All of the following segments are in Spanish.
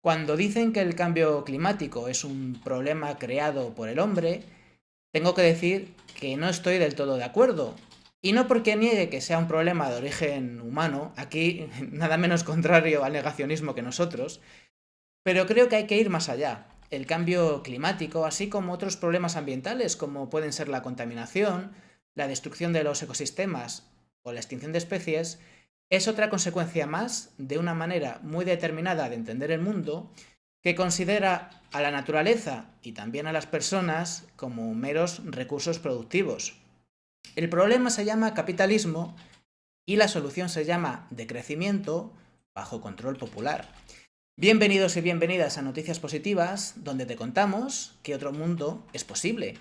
Cuando dicen que el cambio climático es un problema creado por el hombre, tengo que decir que no estoy del todo de acuerdo. Y no porque niegue que sea un problema de origen humano, aquí nada menos contrario al negacionismo que nosotros, pero creo que hay que ir más allá. El cambio climático, así como otros problemas ambientales como pueden ser la contaminación, la destrucción de los ecosistemas o la extinción de especies, es otra consecuencia más de una manera muy determinada de entender el mundo que considera a la naturaleza y también a las personas como meros recursos productivos. El problema se llama capitalismo y la solución se llama decrecimiento bajo control popular. Bienvenidos y bienvenidas a Noticias Positivas, donde te contamos que otro mundo es posible.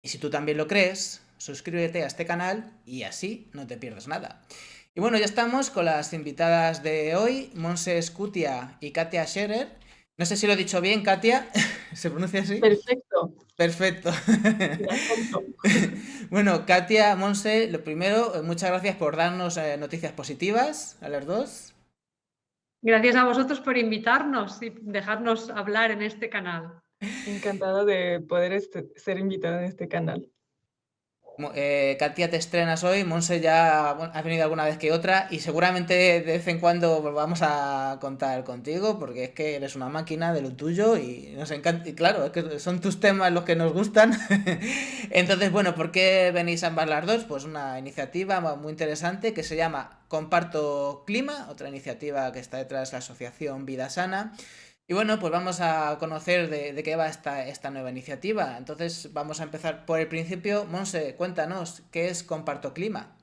Y si tú también lo crees, suscríbete a este canal y así no te pierdes nada. Y bueno, ya estamos con las invitadas de hoy, Montse Escutia y Katia Scherer. No sé si lo he dicho bien, Katia. ¿Se pronuncia así? Perfecto, Perfecto. el acento. Bueno, Katia, Monse, lo primero, muchas gracias por darnos noticias positivas a las dos. Gracias a vosotros por invitarnos y dejarnos hablar en este canal. Encantada de poder ser invitada en este canal. Katia, te estrenas hoy, Monse ya ha venido alguna vez que otra y seguramente de vez en cuando vamos a contar contigo porque es que eres una máquina de lo tuyo y nos encanta, y claro, es que son tus temas los que nos gustan. Entonces, bueno, ¿por qué venís ambas las dos? Pues una iniciativa muy interesante que se llama Comparto Clima, otra iniciativa que está detrás de la asociación Vida Sana. Y bueno, pues vamos a conocer de qué va esta nueva iniciativa. Entonces vamos a empezar por el principio. Monse, cuéntanos, ¿qué es Comparto Clima?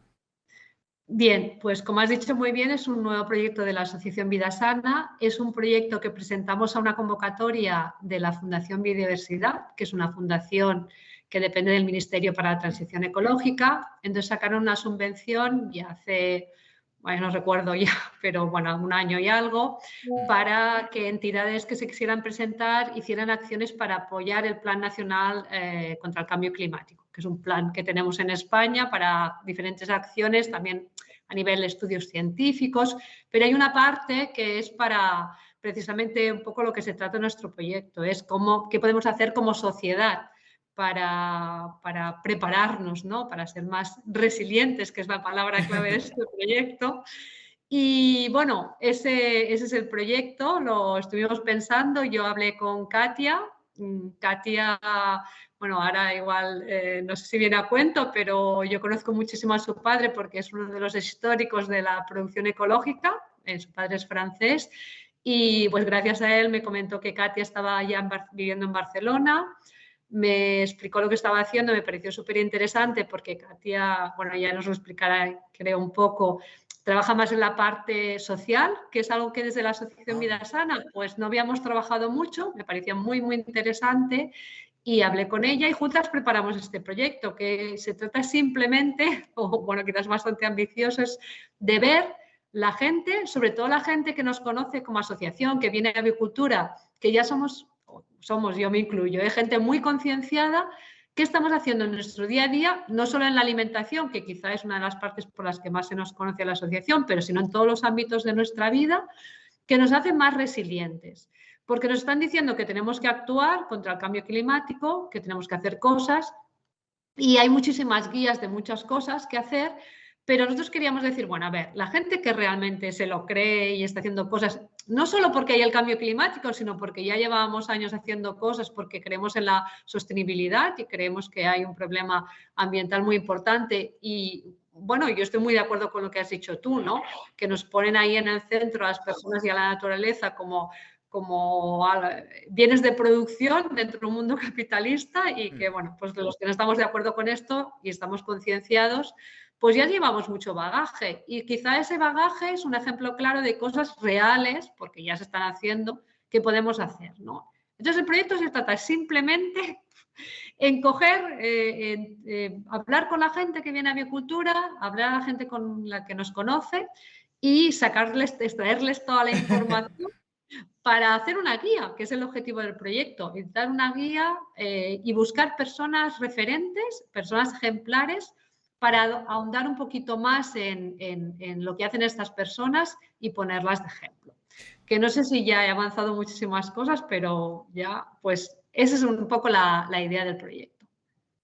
Bien, pues como has dicho muy bien, es un nuevo proyecto de la Asociación Vida Sana. Es un proyecto que presentamos a una convocatoria de la Fundación Biodiversidad, que es una fundación que depende del Ministerio para la Transición Ecológica. Entonces sacaron una subvención ya hace, bueno, no recuerdo ya, pero bueno, un año y algo, para que entidades que se quisieran presentar hicieran acciones para apoyar el Plan Nacional contra el Cambio Climático, que es un plan que tenemos en España para diferentes acciones, también a nivel de estudios científicos, pero hay una parte que es para precisamente un poco lo que se trata de nuestro proyecto, es qué podemos hacer como sociedad para prepararnos, ¿no? Para ser más resilientes, que es la palabra clave de este proyecto. Y bueno, ese es el proyecto, lo estuvimos pensando, yo hablé con Katia. Katia, bueno, ahora igual no sé si viene a cuento, pero yo conozco muchísimo a su padre porque es uno de los históricos de la producción ecológica, su padre es francés, y pues gracias a él me comentó que Katia estaba ya viviendo en Barcelona. Me explicó lo que estaba haciendo, me pareció súper interesante porque Katia, bueno, ya nos lo explicará, creo, un poco, trabaja más en la parte social, que es algo que desde la Asociación Vida Sana pues no habíamos trabajado mucho, me pareció muy, muy interesante y hablé con ella y juntas preparamos este proyecto que se trata simplemente, o bueno, quizás bastante ambicioso, es de ver la gente, sobre todo la gente que nos conoce como asociación, que viene de avicultura, que ya somos, yo me incluyo, gente muy concienciada. ¿Qué estamos haciendo en nuestro día a día? No solo en la alimentación, que quizá es una de las partes por las que más se nos conoce a la asociación, pero sino en todos los ámbitos de nuestra vida, que nos hace más resilientes. Porque nos están diciendo que tenemos que actuar contra el cambio climático, que tenemos que hacer cosas, y hay muchísimas guías de muchas cosas que hacer, pero nosotros queríamos decir, bueno, a ver, la gente que realmente se lo cree y está haciendo cosas, no solo porque hay el cambio climático, sino porque ya llevábamos años haciendo cosas, porque creemos en la sostenibilidad y creemos que hay un problema ambiental muy importante y bueno, yo estoy muy de acuerdo con lo que has dicho tú, ¿no? Que nos ponen ahí en el centro a las personas y a la naturaleza como bienes de producción dentro de un mundo capitalista y que, bueno, pues los que no estamos de acuerdo con esto y estamos concienciados, pues ya llevamos mucho bagaje y quizá ese bagaje es un ejemplo claro de cosas reales, porque ya se están haciendo, que podemos hacer, ¿no? Entonces el proyecto se trata simplemente en coger, hablar con la gente que viene a Avicultura, hablar a la gente con la que nos conoce y sacarles, extraerles toda la información para hacer una guía, que es el objetivo del proyecto, dar una guía y buscar personas referentes, personas ejemplares, para ahondar un poquito más en lo que hacen estas personas y ponerlas de ejemplo. que no sé si ya he avanzado muchísimas cosas, pero ya, pues esa es un poco la idea del proyecto.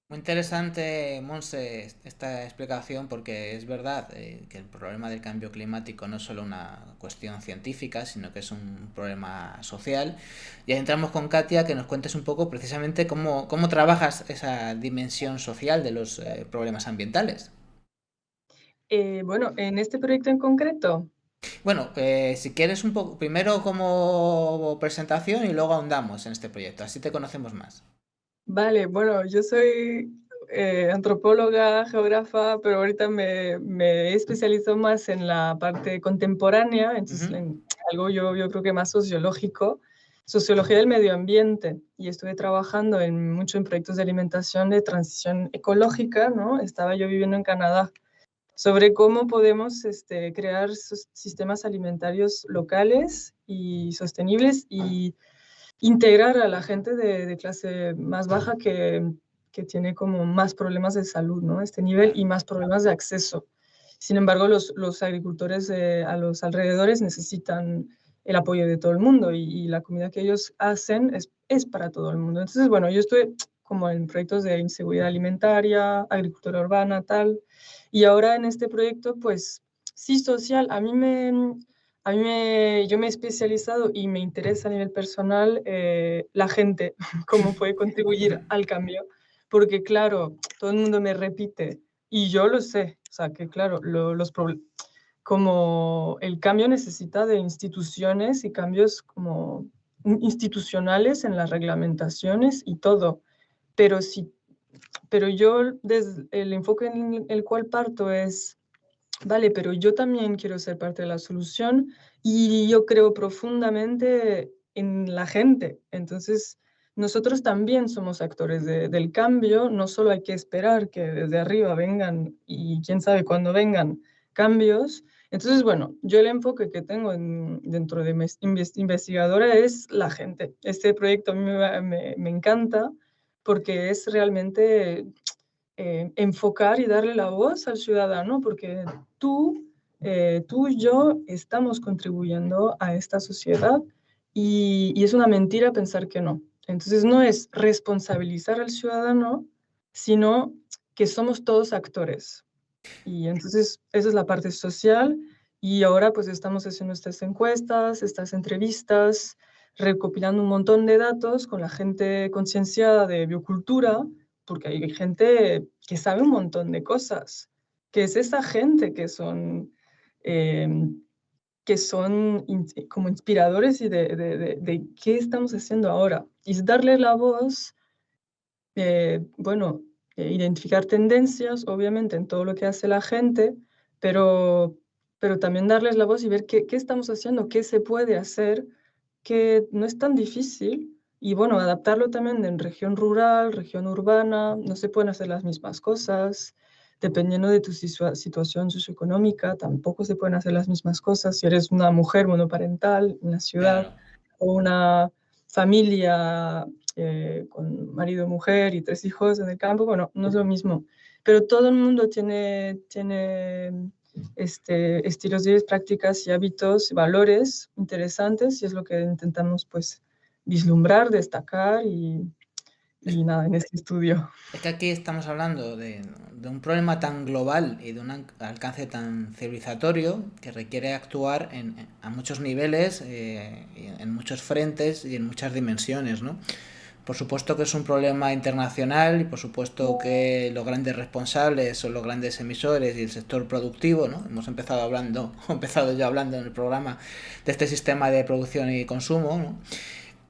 Muy interesante, Monse, esta explicación porque es verdad que el problema del cambio climático no es solo una cuestión científica, sino que es un problema social. Y ahí entramos con Katia, que nos cuentes un poco precisamente cómo trabajas esa dimensión social de los problemas ambientales. Bueno, en este proyecto en concreto, Bueno, si quieres un poco, primero como presentación y luego ahondamos en este proyecto, así te conocemos más. vale, bueno, yo soy antropóloga, geógrafa, pero ahorita me he especializado más en la parte contemporánea, entonces Ujú. en algo yo creo que más sociológico, sociología del medio ambiente, y estuve trabajando mucho en proyectos de alimentación de transición ecológica, ¿no? Estaba yo viviendo en Canadá, sobre cómo podemos crear sistemas alimentarios locales y sostenibles y integrar a la gente de clase más baja que tiene como más problemas de salud, ¿no? Este nivel Claro. y más problemas de acceso. Sin embargo, los agricultores a los alrededores necesitan el apoyo de todo el mundo y la comida que ellos hacen es para todo el mundo. Entonces, bueno, yo estoy como en proyectos de inseguridad alimentaria, agricultura urbana, tal. Y ahora en este proyecto, pues sí, social, yo me he especializado y me interesa a nivel personal la gente, cómo puede contribuir al cambio, porque claro, todo el mundo me repite y yo lo sé, o sea, que claro, como el cambio necesita de instituciones y cambios como institucionales en las reglamentaciones y todo, pero sí, pero yo desde el enfoque en el cual parto es vale, pero yo también quiero ser parte de la solución y yo creo profundamente en la gente. Entonces, nosotros también somos actores del cambio, no solo hay que esperar que desde arriba vengan y quién sabe cuándo vengan cambios. Entonces, bueno, yo el enfoque que tengo dentro de mi investigadora es la gente. Este proyecto a mí me encanta porque es realmente enfocar y darle la voz al ciudadano, porque tú y yo estamos contribuyendo a esta sociedad y es una mentira pensar que no. Entonces no es responsabilizar al ciudadano, sino que somos todos actores. Y entonces esa es la parte social y ahora pues estamos haciendo estas encuestas, estas entrevistas, recopilando un montón de datos con la gente concienciada de biocultura, porque hay gente que sabe un montón de cosas, que es esa gente eh, que son como inspiradores y de qué estamos haciendo ahora. Y es darle la voz, bueno, identificar tendencias, obviamente, en todo lo que hace la gente, pero, pero también darles la voz y ver qué estamos haciendo, qué se puede hacer, que no es tan difícil. Y bueno, adaptarlo también en región rural, región urbana, no se pueden hacer las mismas cosas. Dependiendo de tu situación socioeconómica, tampoco se pueden hacer las mismas cosas. Si eres una mujer monoparental en la ciudad Claro. o una familia con marido, mujer y 3 hijos en el campo, bueno, no es lo mismo. Pero todo el mundo tiene estilos de vida, prácticas y hábitos, valores interesantes y es lo que intentamos pues vislumbrar, destacar y nada, en este estudio. Es que aquí estamos hablando de un problema tan global y de un alcance tan civilizatorio que requiere actuar a muchos niveles, en muchos frentes y en muchas dimensiones, ¿no? Por supuesto que es un problema internacional y por supuesto que los grandes responsables son los grandes emisores y el sector productivo, ¿no? Hemos empezado hablando, he empezado ya hablando en el programa de este sistema de producción y consumo, ¿no?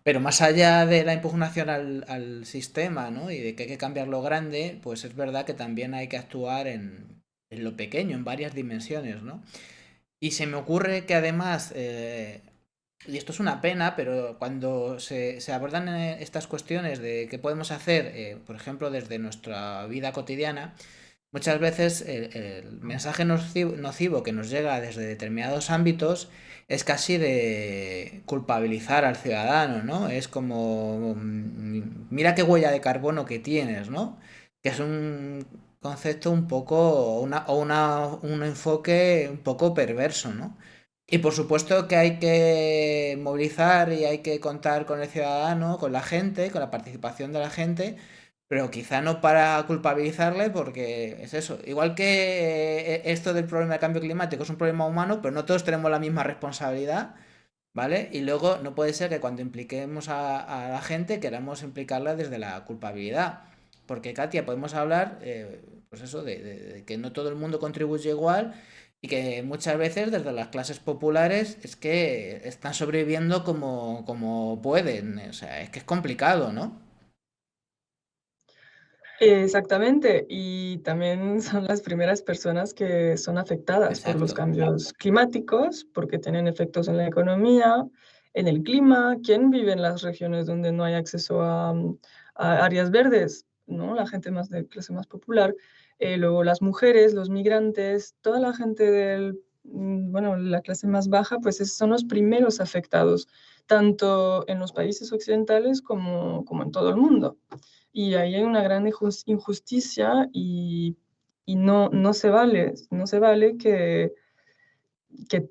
Pero más allá de la impugnación al sistema, ¿no? Y de que hay que cambiar lo grande, pues es verdad que también hay que actuar en lo pequeño, en varias dimensiones, ¿no? Y se me ocurre que además, y esto es una pena, pero cuando se abordan estas cuestiones de qué podemos hacer, por ejemplo, desde nuestra vida cotidiana, muchas veces el mensaje nocivo que nos llega desde determinados ámbitos es casi de culpabilizar al ciudadano, ¿no? Es como, mira qué huella de carbono que tienes, ¿no? Que es un concepto un poco, un enfoque un poco perverso, ¿no? Y por supuesto que hay que movilizar y hay que contar con el ciudadano, con la gente, con la participación de la gente, pero quizá no para culpabilizarle porque es eso. Igual que esto del problema del cambio climático es un problema humano, pero no todos tenemos la misma responsabilidad, ¿vale? Y luego no puede ser que cuando impliquemos a la gente queramos implicarla desde la culpabilidad. Porque, Katia, podemos hablar, pues eso, de que no todo el mundo contribuye igual y que muchas veces desde las clases populares es que están sobreviviendo como pueden. O sea, es que es complicado, ¿no? Exactamente, y también son las primeras personas que son afectadas por los Exacto. cambios climáticos, porque tienen efectos en la economía, en el clima. ¿Quién vive en las regiones donde no hay acceso a áreas verdes? ¿No? La gente más de clase más popular. Luego las mujeres, los migrantes, toda la gente bueno, la clase más baja, pues son los primeros afectados, tanto en los países occidentales como en todo el mundo. Y ahí hay una gran injusticia y no se vale, no se vale que,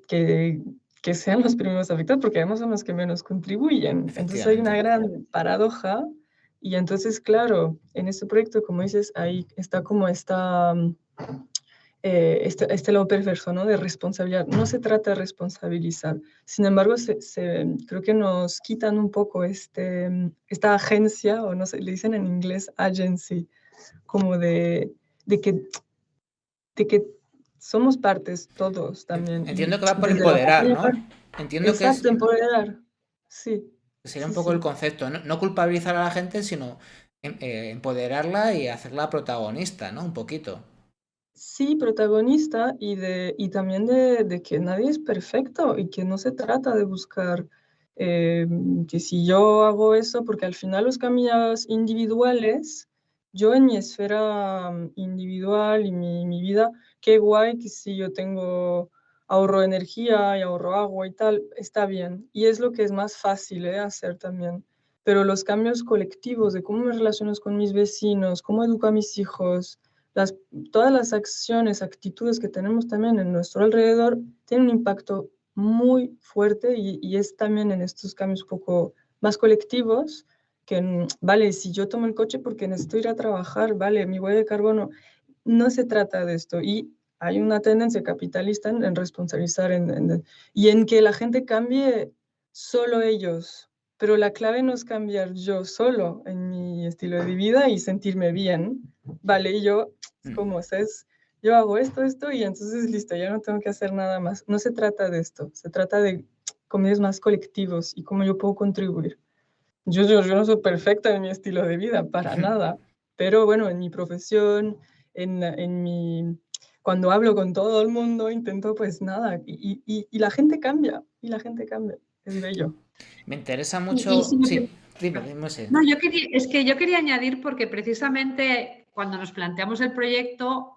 que, que sean los primeros afectados, porque además son los que menos contribuyen. Entonces hay una Efectivamente. gran paradoja y entonces, claro, en este proyecto, como dices, ahí está como este lado perverso, ¿no? De responsabilidad. No se trata de responsabilizar. Sin embargo, creo que nos quitan un poco esta agencia, o no sé, le dicen en inglés agency, como de que, de que somos partes todos también. Entiendo Y que va por desde la empoderar, pequeña ¿no? parte, Entiendo que exacto, es, empoderar. Sí, sería un sí, poco el sí. concepto, no, no culpabilizar a la gente, sino empoderarla y hacerla protagonista, ¿no? Un poquito. Sí, protagonista y también de que nadie es perfecto y que no se trata de buscar eh, que si yo hago eso, porque al final los caminos individuales, yo en mi esfera individual y mi vida, qué guay que si yo tengo ahorro energía y ahorro agua y tal, está bien. Y es lo que es más fácil hacer también. Pero los cambios colectivos de cómo me relaciono con mis vecinos, cómo educo a mis hijos, las, todas las acciones, actitudes que tenemos también en nuestro alrededor tienen un impacto muy fuerte y es también en estos cambios un poco más colectivos que, vale, si yo tomo el coche porque necesito ir a trabajar, vale, mi huella de carbono, no se trata de esto. Y hay una tendencia capitalista en responsabilizar y en que la gente cambie solo ellos. Pero la clave no es cambiar yo solo en mi estilo de vida y sentirme bien. Vale, y yo, Mm. como es, yo hago esto, y entonces listo, ya no tengo que hacer nada más. No se trata de esto, se trata de comidas más colectivos y cómo yo puedo contribuir. Yo no soy perfecta en mi estilo de vida, para nada, pero bueno, en mi profesión, cuando hablo con todo el mundo, intento pues nada, y la gente cambia, es bello. Me interesa Y si mucho. me Sí, dime, dime, sí. No, es que yo quería añadir porque precisamente cuando nos planteamos el proyecto,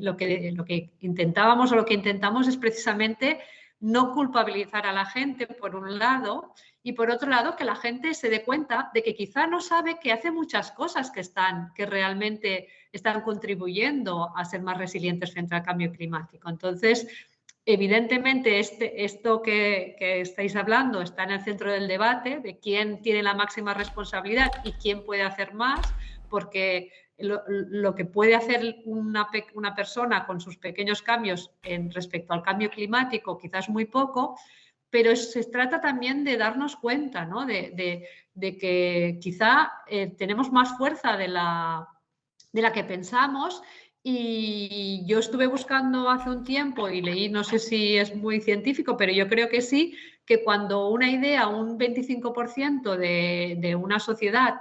lo que intentábamos o lo que intentamos es precisamente no culpabilizar a la gente, por un lado, y por otro lado, que la gente se dé cuenta de que quizá no sabe que hace muchas cosas que realmente están contribuyendo a ser más resilientes frente al cambio climático. Entonces, evidentemente, esto que estáis hablando está en el centro del debate de quién tiene la máxima responsabilidad y quién puede hacer más, porque lo que puede hacer una persona con sus pequeños cambios respecto al cambio climático quizás muy poco, pero se trata también de darnos cuenta, ¿no? de que quizá tenemos más fuerza de la que pensamos. Y yo estuve buscando hace un tiempo y leí, no sé si es muy científico, pero yo creo que sí, que cuando una idea, un 25% de una sociedad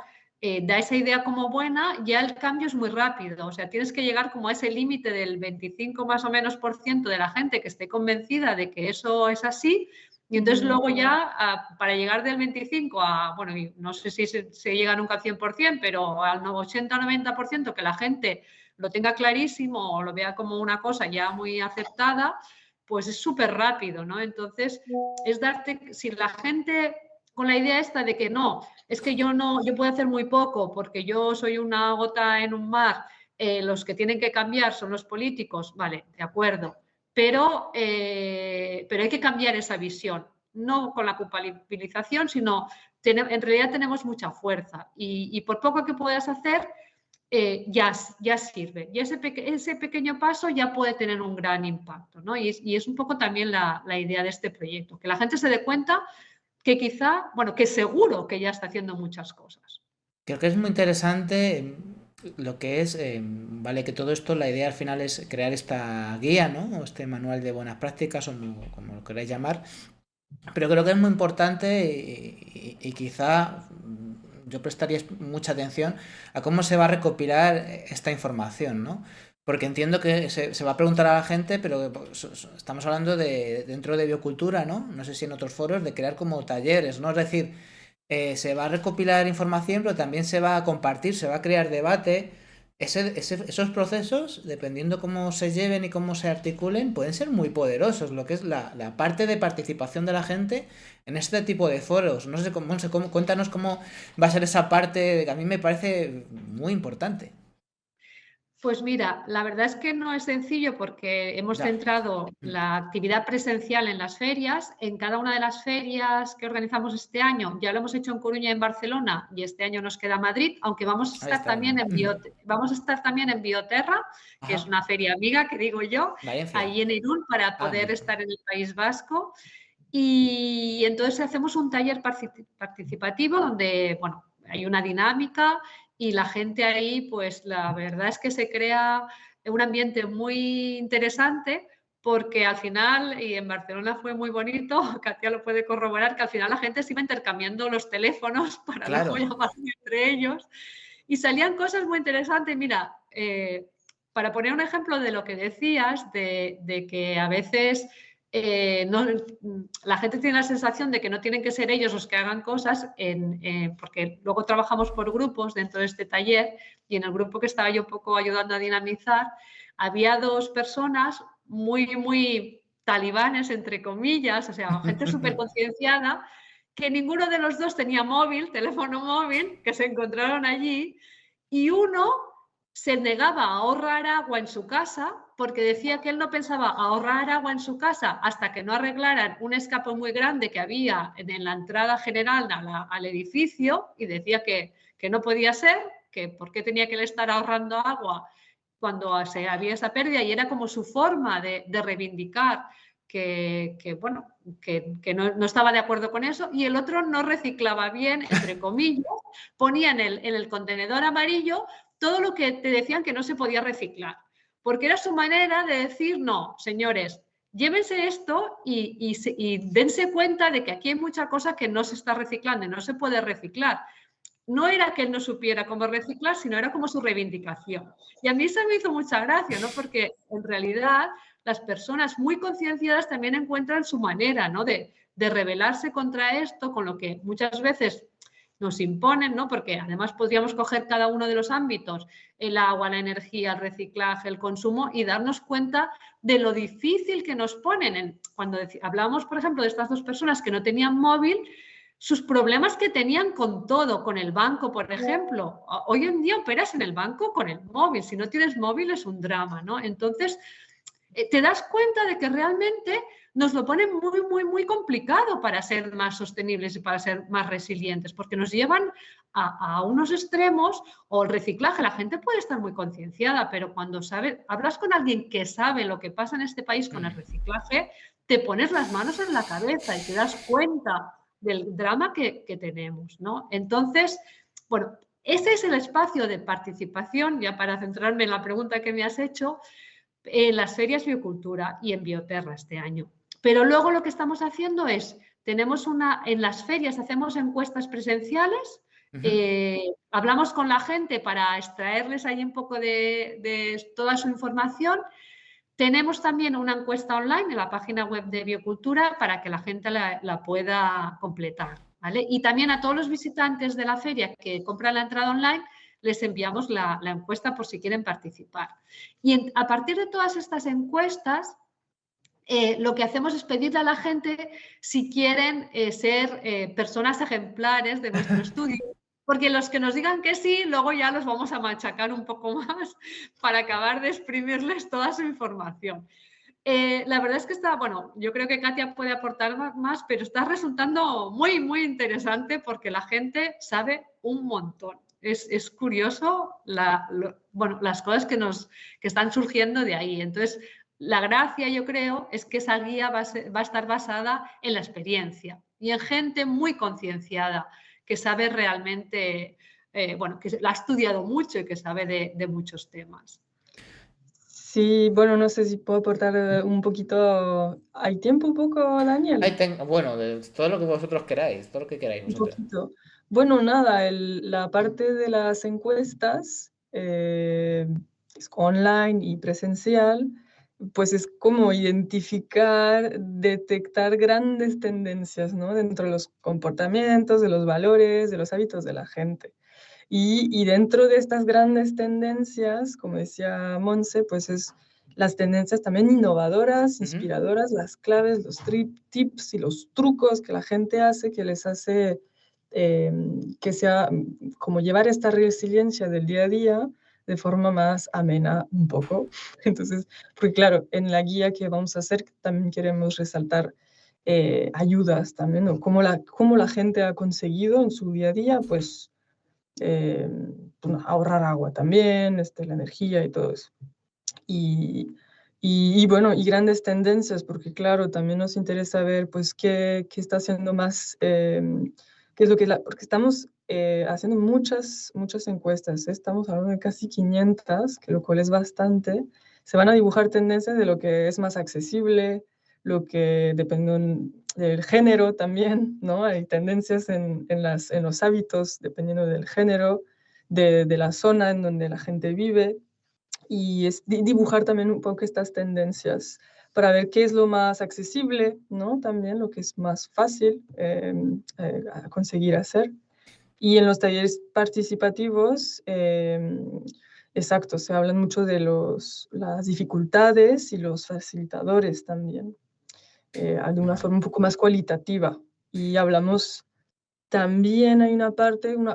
da esa idea como buena, ya el cambio es muy rápido. O sea, tienes que llegar como a ese límite del 25 más o menos por ciento de la gente que esté convencida de que eso es así. Y entonces luego ya, para llegar del 25 a, bueno, no sé si se llega nunca al 100%, pero al 80 o 90% que la gente lo tenga clarísimo o lo vea como una cosa ya muy aceptada, pues es súper rápido, ¿no? Entonces, es darte, si la gente con la idea esta de que no, es que yo puedo hacer muy poco porque yo soy una gota en un mar, los que tienen que cambiar son los políticos, vale, de acuerdo, pero hay que cambiar esa visión, no con la culpabilización, sino en realidad tenemos mucha fuerza y por poco que puedas hacer, ya sirve. Y ese pequeño paso ya puede tener un gran impacto, ¿no? Y es un poco también la idea de este proyecto, que la gente se dé cuenta que quizá, bueno, que seguro que ya está haciendo muchas cosas. Creo que es muy interesante lo que es, vale, que todo esto, la idea al final es crear esta guía, ¿no? O este manual de buenas prácticas, o como lo queráis llamar, pero creo que es muy importante y quizá yo prestaría mucha atención a cómo se va a recopilar esta información, ¿no? Porque entiendo que se va a preguntar a la gente, pero estamos hablando de dentro de biocultura, ¿no? No sé si en otros foros, de crear como talleres, ¿no? Es decir, se va a recopilar información, pero también se va a compartir, se va a crear debate. Esos procesos, dependiendo cómo se lleven y cómo se articulen, pueden ser muy poderosos, lo que es la parte de participación de la gente en este tipo de foros. No sé cómo, cuéntanos cómo va a ser esa parte que a mí me parece muy importante. Pues mira, la verdad es que no es sencillo porque hemos centrado la actividad presencial en las ferias. En cada una de las ferias que organizamos este año, ya lo hemos hecho en Coruña y en Barcelona, y este año nos queda Madrid, aunque vamos a estar también en Bioterra, que es una feria amiga, que digo yo, ahí en Irún, para poder estar en el País Vasco. Y entonces hacemos un taller participativo donde, bueno, hay una dinámica y la gente ahí, pues la verdad es que se crea un ambiente muy interesante porque al final, y en Barcelona fue muy bonito, Katia lo puede corroborar, que al final la gente se iba intercambiando los teléfonos para luego llamarse entre ellos y salían cosas muy interesantes. Mira, para poner un ejemplo de lo que decías, de que a veces la gente tiene la sensación de que no tienen que ser ellos los que hagan cosas, porque luego trabajamos por grupos dentro de este taller, y en el grupo que estaba yo un poco ayudando a dinamizar, había dos personas muy talibanes, entre comillas, o sea, gente súper concienciada, que ninguno de los dos tenía teléfono móvil, que se encontraron allí, y uno se negaba a ahorrar agua en su casa porque decía que él no pensaba ahorrar agua en su casa hasta que no arreglaran un escape muy grande que había en la entrada general al edificio, y decía que no podía ser, que por qué tenía que él estar ahorrando agua cuando se había esa pérdida, y era como su forma de reivindicar que no estaba de acuerdo con eso, y el otro no reciclaba bien, entre comillas, ponía en el contenedor amarillo todo lo que te decían que no se podía reciclar, porque era su manera de decir, no, señores, llévense esto y dense cuenta de que aquí hay mucha cosa que no se está reciclando y no se puede reciclar. No era que él no supiera cómo reciclar, sino era como su reivindicación. Y a mí eso me hizo mucha gracia, ¿no? Porque en realidad las personas muy concienciadas también encuentran su manera, ¿no? de rebelarse contra esto, con lo que muchas veces nos imponen, ¿no? Porque además podríamos coger cada uno de los ámbitos, el agua, la energía, el reciclaje, el consumo, y darnos cuenta de lo difícil que nos ponen. Cuando hablábamos, por ejemplo, de estas dos personas que no tenían móvil, sus problemas que tenían con todo, con el banco, por ejemplo. Hoy en día operas en el banco con el móvil. Si no tienes móvil es un drama, ¿no? Entonces, te das cuenta de que realmente nos lo ponen muy complicado para ser más sostenibles y para ser más resilientes, porque nos llevan a unos extremos. O el reciclaje, la gente puede estar muy concienciada, pero cuando hablas con alguien que sabe lo que pasa en este país con el reciclaje, te pones las manos en la cabeza y te das cuenta del drama que tenemos, ¿no? Entonces, bueno, ese es el espacio de participación, ya para centrarme en la pregunta que me has hecho, en las ferias Biocultura y en Bioterra este año. Pero luego lo que estamos haciendo es, en las ferias hacemos encuestas presenciales, hablamos con la gente para extraerles ahí un poco de toda su información. Tenemos también una encuesta online en la página web de Biocultura para que la gente la pueda completar, ¿vale? Y también a todos los visitantes de la feria que compran la entrada online les enviamos la encuesta por si quieren participar. Y a partir de todas estas encuestas, lo que hacemos es pedirle a la gente si quieren ser personas ejemplares de nuestro estudio, porque los que nos digan que sí, luego ya los vamos a machacar un poco más para acabar de exprimirles toda su información. La verdad es que está, bueno, yo creo que Katia puede aportar más, pero está resultando muy, muy interesante porque la gente sabe un montón. Es curioso bueno, las cosas que están surgiendo de ahí. Entonces, la gracia, yo creo, es que esa guía va a estar basada en la experiencia y en gente muy concienciada, que sabe realmente, bueno, que la ha estudiado mucho y que sabe de muchos temas. Sí, bueno, no sé si puedo aportar un poquito. ¿Hay tiempo un poco, Daniel? Bueno, todo lo que vosotros queráis, todo lo que queráis Un vosotros. poquito. Bueno, nada, la parte de las encuestas, es online y presencial, pues es como identificar, detectar grandes tendencias, ¿no? Dentro de los comportamientos, de los valores, de los hábitos de la gente. Y dentro de estas grandes tendencias, como decía Monse, pues es las tendencias también innovadoras, inspiradoras, las claves, los tips y los trucos que la gente hace, que les hace que sea como llevar esta resiliencia del día a día de forma más amena un poco. Entonces, porque claro, en la guía que vamos a hacer también queremos resaltar ayudas también, ¿no? Cómo la gente ha conseguido en su día a día, pues ahorrar agua también, la energía y todo eso. Y bueno, y grandes tendencias, porque claro, también nos interesa ver pues qué está haciendo más, qué es lo que porque estamos haciendo muchas encuestas, ¿eh? Estamos hablando de casi 500, que lo cual es bastante. Se van a dibujar tendencias de lo que es más accesible, lo que depende del género también, ¿no? Hay tendencias en los hábitos dependiendo del género, de la zona en donde la gente vive, y es dibujar también un poco estas tendencias para ver qué es lo más accesible, ¿no? También lo que es más fácil a conseguir hacer. Y en los talleres participativos, exacto, se hablan mucho de las dificultades y los facilitadores también, de una forma un poco más cualitativa. Y hablamos, también hay una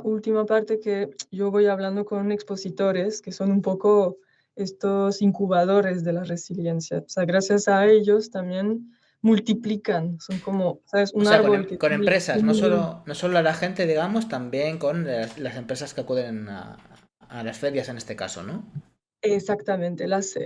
última parte que yo voy hablando con expositores, que son un poco estos incubadores de la resiliencia. O sea, gracias a ellos también multiplican, son como, ¿sabes? O Un sea, árbol que con tiene empresas, un millón. no solo a la gente, digamos, también con las empresas que acuden a las ferias en este caso, ¿no? Exactamente, las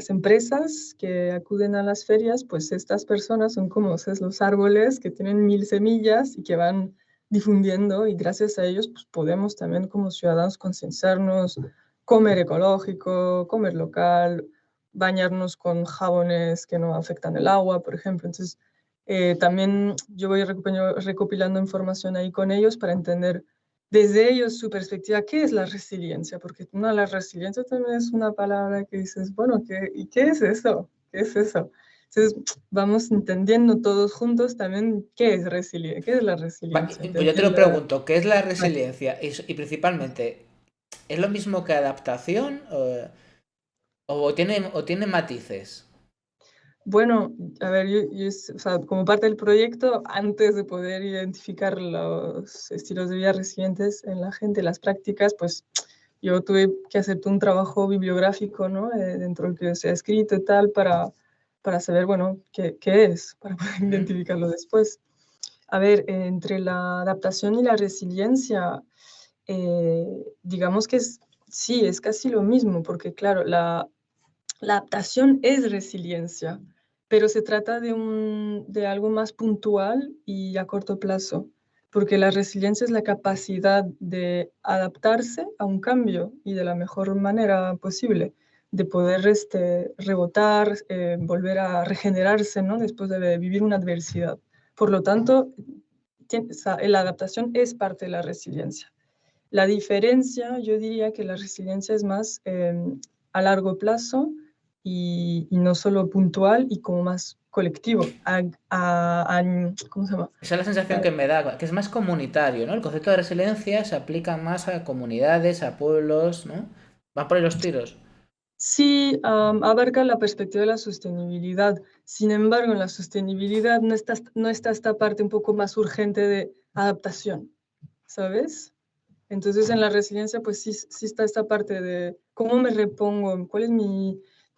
empresas que acuden a las ferias, pues estas personas son como ¿sabes? Los árboles que tienen 1000 semillas y que van difundiendo, y gracias a ellos pues, podemos también como ciudadanos concienciarnos, comer ecológico, comer local, bañarnos con jabones que no afectan el agua, por ejemplo. Entonces, también yo voy recopilando información ahí con ellos para entender desde ellos su perspectiva, ¿qué es la resiliencia? Porque la resiliencia también es una palabra que dices, bueno, ¿y qué es eso? ¿Qué es eso? Entonces, vamos entendiendo todos juntos también qué es resiliencia, qué es la resiliencia. Pues yo te lo Entenderla. pregunto, ¿qué es la resiliencia? Y principalmente, ¿es lo mismo que adaptación o tiene matices? Bueno, a ver, o sea, como parte del proyecto, antes de poder identificar los estilos de vida resilientes en la gente, las prácticas, pues yo tuve que hacer un trabajo bibliográfico, ¿no? Dentro del que se ha escrito y tal, para saber, bueno, qué es, para poder identificarlo después. A ver, entre la adaptación y la resiliencia, digamos que sí, es casi lo mismo, porque claro, la adaptación es resiliencia, pero se trata de algo más puntual y a corto plazo, porque la resiliencia es la capacidad de adaptarse a un cambio y de la mejor manera posible, de poder rebotar, volver a regenerarse, ¿no? Después de vivir una adversidad. Por lo tanto, la adaptación es parte de la resiliencia. La diferencia, yo diría que la resiliencia es más a largo plazo y no solo puntual y como más colectivo. ¿Cómo se llama? Esa es la sensación que me da, que es más comunitario, ¿no? El concepto de resiliencia se aplica más a comunidades, a pueblos, ¿no? Va por ahí los tiros. Sí, abarca la perspectiva de la sostenibilidad. Sin embargo, en la sostenibilidad no está esta parte un poco más urgente de adaptación, ¿sabes? Entonces, en la resiliencia, pues sí está esta parte de cómo me repongo, cuál es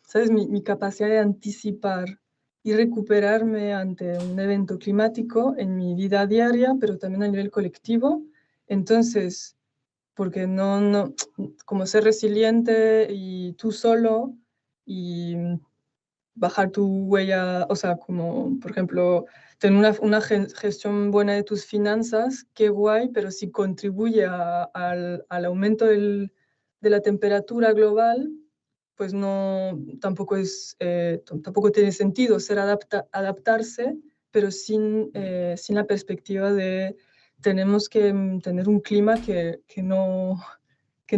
¿sabes? Mi capacidad de anticipar y recuperarme ante un evento climático en mi vida diaria, pero también a nivel colectivo. Entonces, porque como ser resiliente y tú solo y bajar tu huella, o sea, como por ejemplo, tener una gestión buena de tus finanzas, qué guay, pero si contribuye al aumento de la temperatura global, pues no, tampoco tiene sentido adaptarse, pero sin la perspectiva de tenemos que tener un clima que no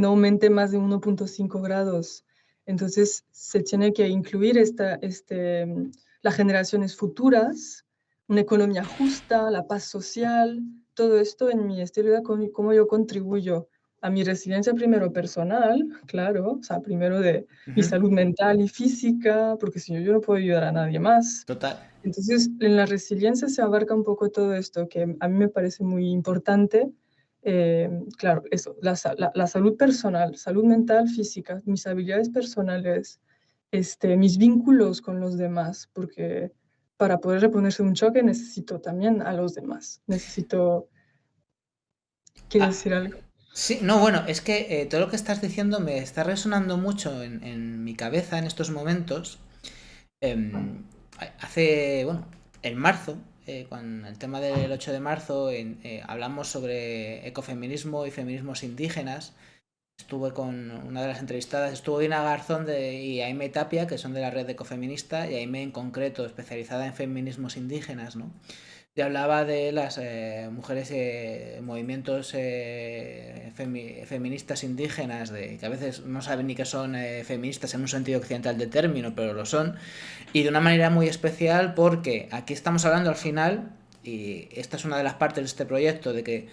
aumente más de 1,5 grados. Entonces, se tiene que incluir las generaciones futuras, una economía justa, la paz social, todo esto en mi estilo de vida, cómo yo contribuyo a mi resiliencia primero personal, claro, o sea, primero de mi salud mental y física, porque si no, yo no puedo ayudar a nadie más. Total. Entonces, en la resiliencia se abarca un poco todo esto, que a mí me parece muy importante. Claro, eso, la salud personal, salud mental, física, mis habilidades personales, mis vínculos con los demás, porque para poder reponerse de un choque necesito también a los demás. ¿Quieres decir algo? Sí, no, bueno, es que todo lo que estás diciendo me está resonando mucho en mi cabeza en estos momentos. Em, bueno, en marzo, con el tema del 8 de marzo, hablamos sobre ecofeminismo y feminismos indígenas. Estuve con una de las entrevistadas, estuvo Dina Garzón y Aime Tapia, que son de la red ecofeminista, y Aime en concreto, especializada en feminismos indígenas, ¿no? Y hablaba de las mujeres, movimientos feministas indígenas, que a veces no saben ni que son feministas en un sentido occidental de término, pero lo son, y de una manera muy especial porque aquí estamos hablando al final, y esta es una de las partes de este proyecto, de que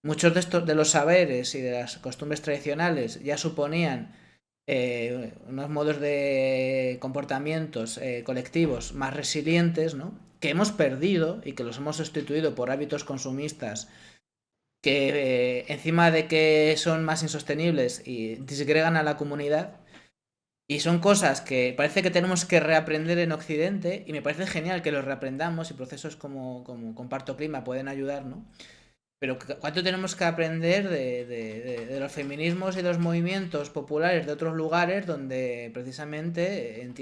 muchos de los saberes y de las costumbres tradicionales ya suponían unos modos de comportamientos colectivos más resilientes, ¿no? Que hemos perdido y que los hemos sustituido por hábitos consumistas que encima de que son más insostenibles y disgregan a la comunidad. Y son cosas que parece que tenemos que reaprender en Occidente y me parece genial que los reaprendamos y procesos como Comparto Clima pueden ayudar, ¿no? Pero ¿cuánto tenemos que aprender de los feminismos y los movimientos populares de otros lugares donde precisamente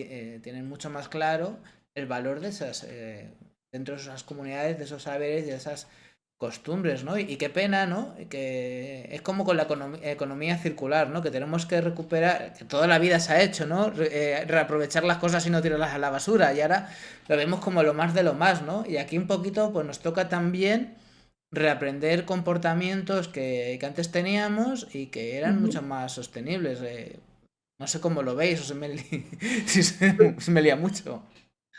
tienen mucho más claro el valor de esas, dentro de esas comunidades, de esos saberes, de esas costumbres, ¿no? Y qué pena, ¿no? Que es como con la economía circular, ¿no? Que tenemos que recuperar, que toda la vida se ha hecho, ¿no? Reaprovechar las cosas y no tirarlas a la basura. Y ahora lo vemos como lo más de lo más, ¿no? Y aquí un poquito, pues nos toca también reaprender comportamientos que antes teníamos y que eran mucho más sostenibles. No sé cómo lo veis, o se me lía mucho.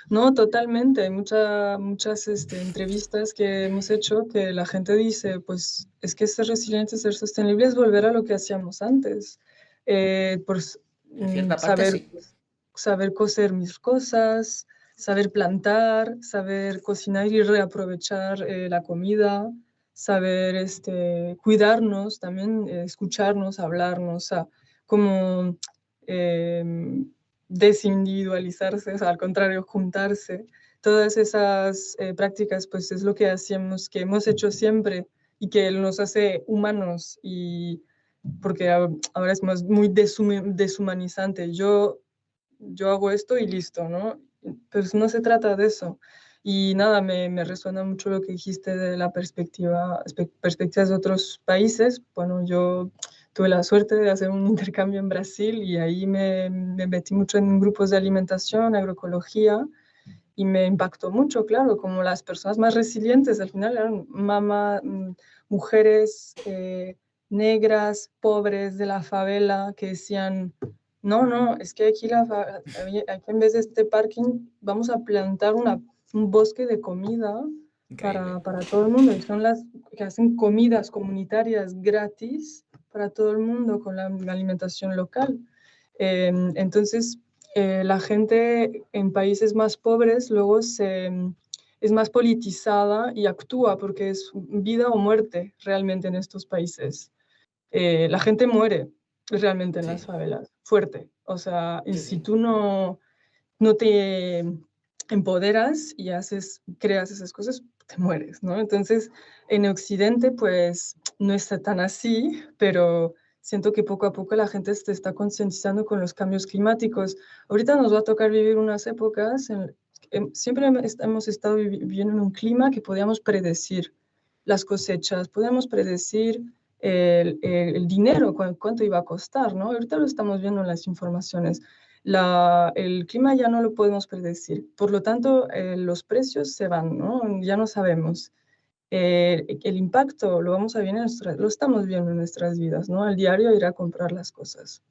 No, totalmente. Hay muchas entrevistas que hemos hecho que la gente dice, pues es que ser resiliente, ser sostenible es volver a lo que hacíamos antes. Pues, En cierta parte saber, sí. saber coser mis cosas, saber plantar, saber cocinar y reaprovechar la comida, saber cuidarnos, también escucharnos, hablarnos, o sea, como desindividualizarse, o sea, al contrario, juntarse. Todas esas prácticas, pues es lo que hacemos, que hemos hecho siempre y que nos hace humanos, y porque ahora es muy deshumanizante. Yo hago esto y listo, ¿no? Pero no se trata de eso. Y nada, me resuena mucho lo que dijiste de la perspectivas de otros países. Bueno, yo tuve la suerte de hacer un intercambio en Brasil y ahí me metí mucho en grupos de alimentación, agroecología, y me impactó mucho, claro, como las personas más resilientes al final eran mujeres negras, pobres de la favela, que decían, no, es que aquí en vez de este parking vamos a plantar un bosque de comida para todo el mundo, y son las que hacen comidas comunitarias gratis para todo el mundo con la alimentación local. Entonces, la gente en países más pobres luego es más politizada y actúa porque es vida o muerte realmente en estos países. La gente muere realmente en las favelas, fuerte. O sea, y Sí, si sí. tú no te empoderas y creas esas cosas, te mueres, ¿no? Entonces, en Occidente, pues, no está tan así, pero siento que poco a poco la gente se está concientizando con los cambios climáticos. Ahorita nos va a tocar vivir unas épocas, siempre hemos estado viviendo en un clima que podíamos predecir las cosechas, podíamos predecir el dinero, cuánto iba a costar, ¿no? Ahorita lo estamos viendo en las informaciones. El clima ya no lo podemos predecir, por lo tanto, los precios se van, ¿no? Ya no sabemos. El impacto lo lo estamos viendo en nuestras vidas, ¿no? Al diario ir a comprar las cosas.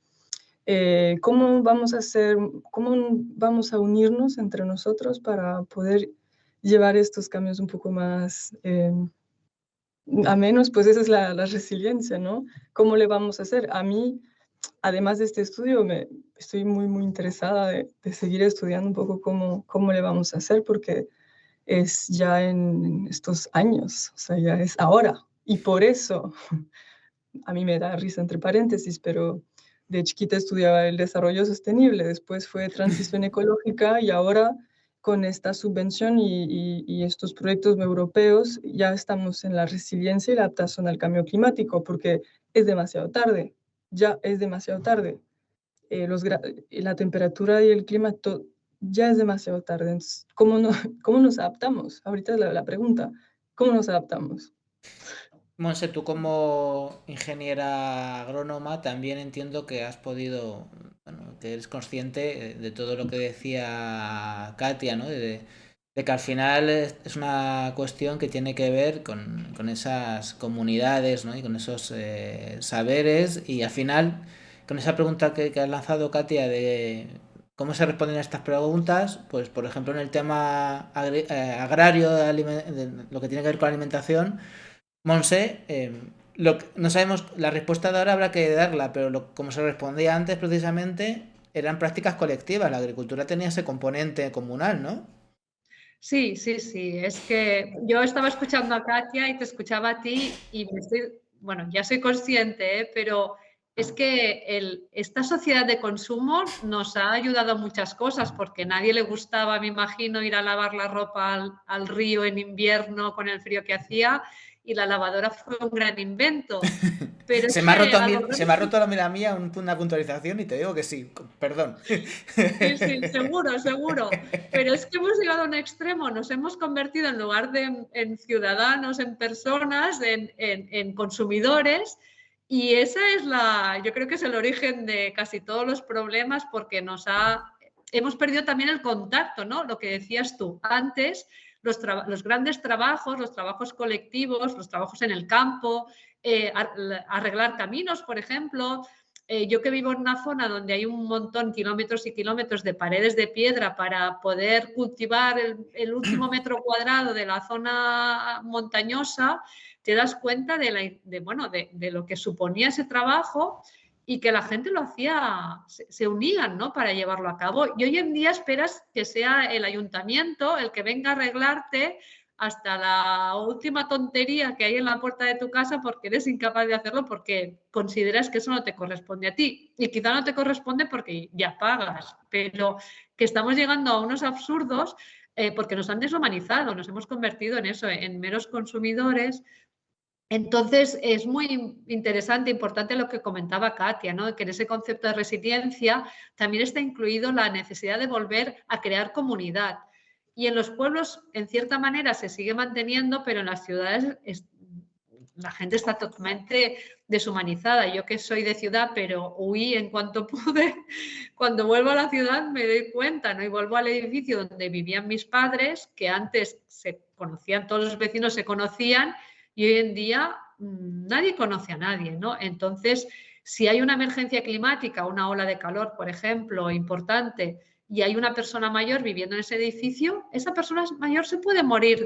¿Cómo vamos a hacer, cómo vamos a unirnos entre nosotros para poder llevar estos cambios un poco más a menos? Pues esa es la resiliencia, ¿no? ¿Cómo le vamos a hacer? A mí, además de este estudio, estoy muy, muy interesada de seguir estudiando un poco cómo le vamos a hacer, porque es ya en estos años, o sea, ya es ahora. Y por eso, a mí me da risa entre paréntesis, pero de chiquita estudiaba el desarrollo sostenible, después fue transición ecológica y ahora con esta subvención y estos proyectos europeos ya estamos en la resiliencia y la adaptación al cambio climático, porque es demasiado tarde, ya es demasiado tarde. La temperatura y el clima ya es demasiado tarde. Entonces, ¿cómo nos adaptamos? Ahorita es la pregunta, ¿cómo nos adaptamos? Monse, tú como ingeniera agrónoma también entiendo que has podido, bueno, que eres consciente de todo lo que decía Katia, ¿no? De que al final es una cuestión que tiene que ver con esas comunidades, ¿no? Y con esos saberes y al final con esa pregunta que has lanzado, Katia, de cómo se responden a estas preguntas, pues por ejemplo en el tema agrario, de lo que tiene que ver con la alimentación. Monse, no sabemos, la respuesta de ahora habrá que darla, pero como se respondía antes precisamente, eran prácticas colectivas, la agricultura tenía ese componente comunal, ¿no? Sí, sí, sí. Es que yo estaba escuchando a Katia y te escuchaba a ti y bueno, ya soy consciente, ¿eh? Pero es que esta sociedad de consumo nos ha ayudado a muchas cosas porque a nadie le gustaba, me imagino, ir a lavar la ropa al río en invierno con el frío que hacía y la lavadora fue un gran invento. Pero es Se me ha que roto a a mí, los se me ha grandes. roto la mía una puntualización y te digo que sí, perdón. Sí, sí, seguro, seguro. Pero es que hemos llegado a un extremo, nos hemos convertido en lugar de en ciudadanos, en personas, en consumidores. Y esa es yo creo que es el origen de casi todos los problemas porque hemos perdido también el contacto, ¿no? Lo que decías tú. Antes, los grandes trabajos, los trabajos colectivos, los trabajos en el campo, arreglar caminos, por ejemplo. Yo que vivo en una zona donde hay un montón, kilómetros y kilómetros de paredes de piedra para poder cultivar el último metro cuadrado de la zona montañosa, te das cuenta de lo que suponía ese trabajo y que la gente lo hacía, se unían, ¿no? Para llevarlo a cabo. Y hoy en día esperas que sea el ayuntamiento el que venga a arreglarte hasta la última tontería que hay en la puerta de tu casa porque eres incapaz de hacerlo porque consideras que eso no te corresponde a ti. Y quizá no te corresponde porque ya pagas, pero que estamos llegando a unos absurdos porque nos han deshumanizado, nos hemos convertido en eso, en meros consumidores. Entonces, es muy interesante, importante lo que comentaba Katia, ¿no? Que en ese concepto de resiliencia también está incluido la necesidad de volver a crear comunidad. Y en los pueblos, en cierta manera, se sigue manteniendo, pero en las ciudades la gente está totalmente deshumanizada. Yo que soy de ciudad, pero huí en cuanto pude, cuando vuelvo a la ciudad me doy cuenta, ¿no? Y vuelvo al edificio donde vivían mis padres, que antes se conocían, todos los vecinos se conocían, y hoy en día nadie conoce a nadie, ¿no? Entonces, si hay una emergencia climática, una ola de calor, por ejemplo, importante, y hay una persona mayor viviendo en ese edificio, esa persona mayor se puede morir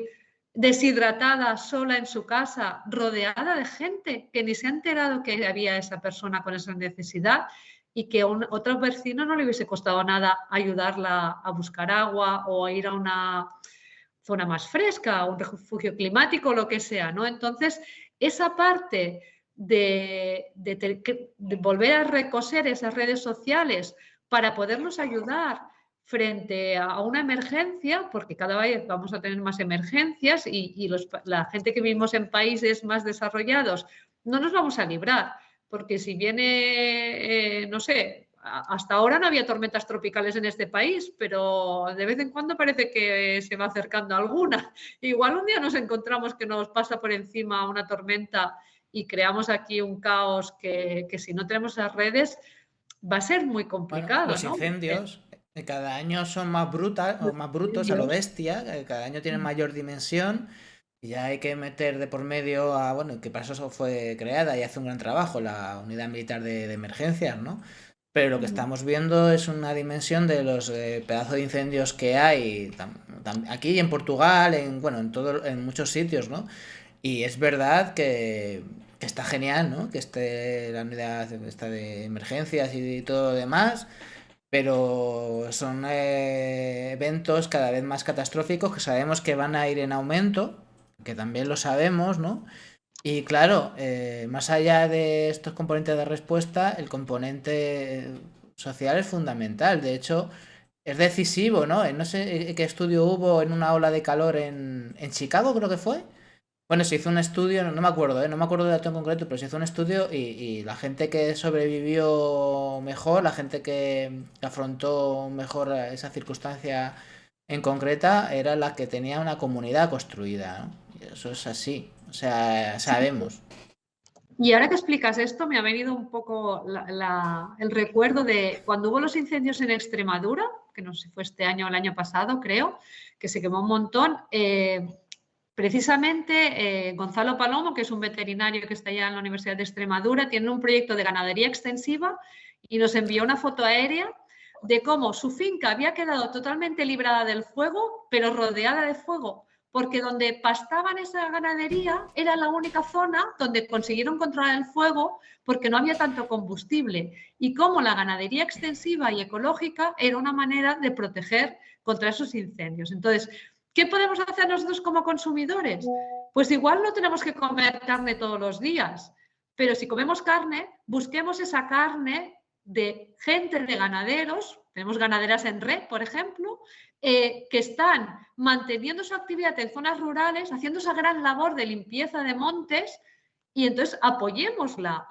deshidratada, sola en su casa, rodeada de gente que ni se ha enterado que había esa persona con esa necesidad y que a otro vecino no le hubiese costado nada ayudarla a buscar agua o a ir a una zona más fresca, un refugio climático, lo que sea, ¿no? Entonces, esa parte de volver a recoser esas redes sociales para poderlos ayudar frente a una emergencia, porque cada vez vamos a tener más emergencias y la gente que vivimos en países más desarrollados no nos vamos a librar, porque si viene, no sé, hasta ahora no había tormentas tropicales en este país, pero de vez en cuando parece que se va acercando alguna. Igual un día nos encontramos que nos pasa por encima una tormenta y creamos aquí un caos que si no tenemos las redes va a ser muy Bueno, complicado, los ¿no? incendios cada año son más brutas o más brutos a lo bestia, cada año tienen mayor dimensión y ya hay que meter de por medio a, bueno, que para eso fue creada y hace un gran trabajo la unidad militar de emergencias, ¿no? Pero lo que estamos viendo es una dimensión de los pedazos de incendios que hay aquí y en Portugal, bueno, en muchos sitios, ¿no? Y es verdad que está genial, ¿no? Que esté la unidad esta de emergencias y todo lo demás, pero son eventos cada vez más catastróficos que sabemos que van a ir en aumento, que también lo sabemos, ¿no? Y claro, más allá de estos componentes de respuesta, el componente social es fundamental. De hecho, es decisivo, ¿no? No sé qué estudio hubo en una ola de calor en Chicago, creo que fue. Bueno, se hizo un estudio, no me acuerdo, no me acuerdo del dato en concreto, pero se hizo un estudio y la gente que sobrevivió mejor, la gente que afrontó mejor esa circunstancia en concreta, era la que tenía una comunidad construida, ¿no? Y eso es así, o sea, sabemos. Y ahora que explicas esto, me ha venido un poco el recuerdo de cuando hubo los incendios en Extremadura, que no sé si fue este año o el año pasado, creo, que se quemó un montón. Precisamente Gonzalo Palomo, que es un veterinario que está allá en la Universidad de Extremadura, tiene un proyecto de ganadería extensiva y nos envió una foto aérea de cómo su finca había quedado totalmente librada del fuego, pero rodeada de fuego, porque donde pastaban esa ganadería era la única zona donde consiguieron controlar el fuego porque no había tanto combustible, y cómo la ganadería extensiva y ecológica era una manera de proteger contra esos incendios. Entonces, ¿qué podemos hacer nosotros como consumidores? Pues igual no tenemos que comer carne todos los días, pero si comemos carne, busquemos esa carne de gente, de ganaderos, tenemos ganaderas en red, por ejemplo, que están manteniendo su actividad en zonas rurales, haciendo esa gran labor de limpieza de montes, y entonces apoyémosla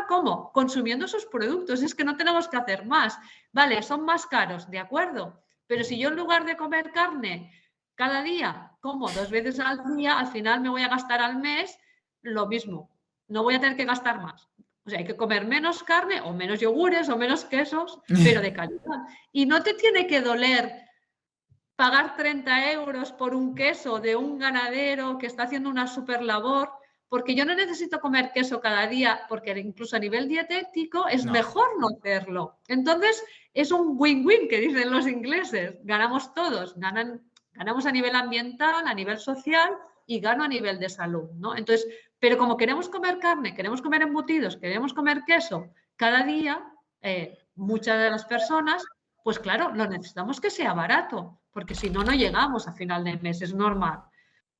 ¿cómo? Consumiendo sus productos, es que no tenemos que hacer más. Vale, son más caros, de acuerdo, pero si yo en lugar de comer carne cada día como 2 veces al día, al final me voy a gastar al mes lo mismo, no voy a tener que gastar más. O sea, hay que comer menos carne o menos yogures o menos quesos, pero de calidad. Y no te tiene que doler pagar 30 euros por un queso de un ganadero que está haciendo una super labor, porque yo no necesito comer queso cada día, porque incluso a nivel dietético es mejor no hacerlo. Entonces, es un win-win que dicen los ingleses. Ganamos todos, ganamos a nivel ambiental, a nivel social y gano a nivel de salud, ¿no? Entonces, pero como queremos comer carne, queremos comer embutidos, queremos comer queso cada día, muchas de las personas, pues claro, lo necesitamos que sea barato, porque si no, no llegamos a final de mes, es normal.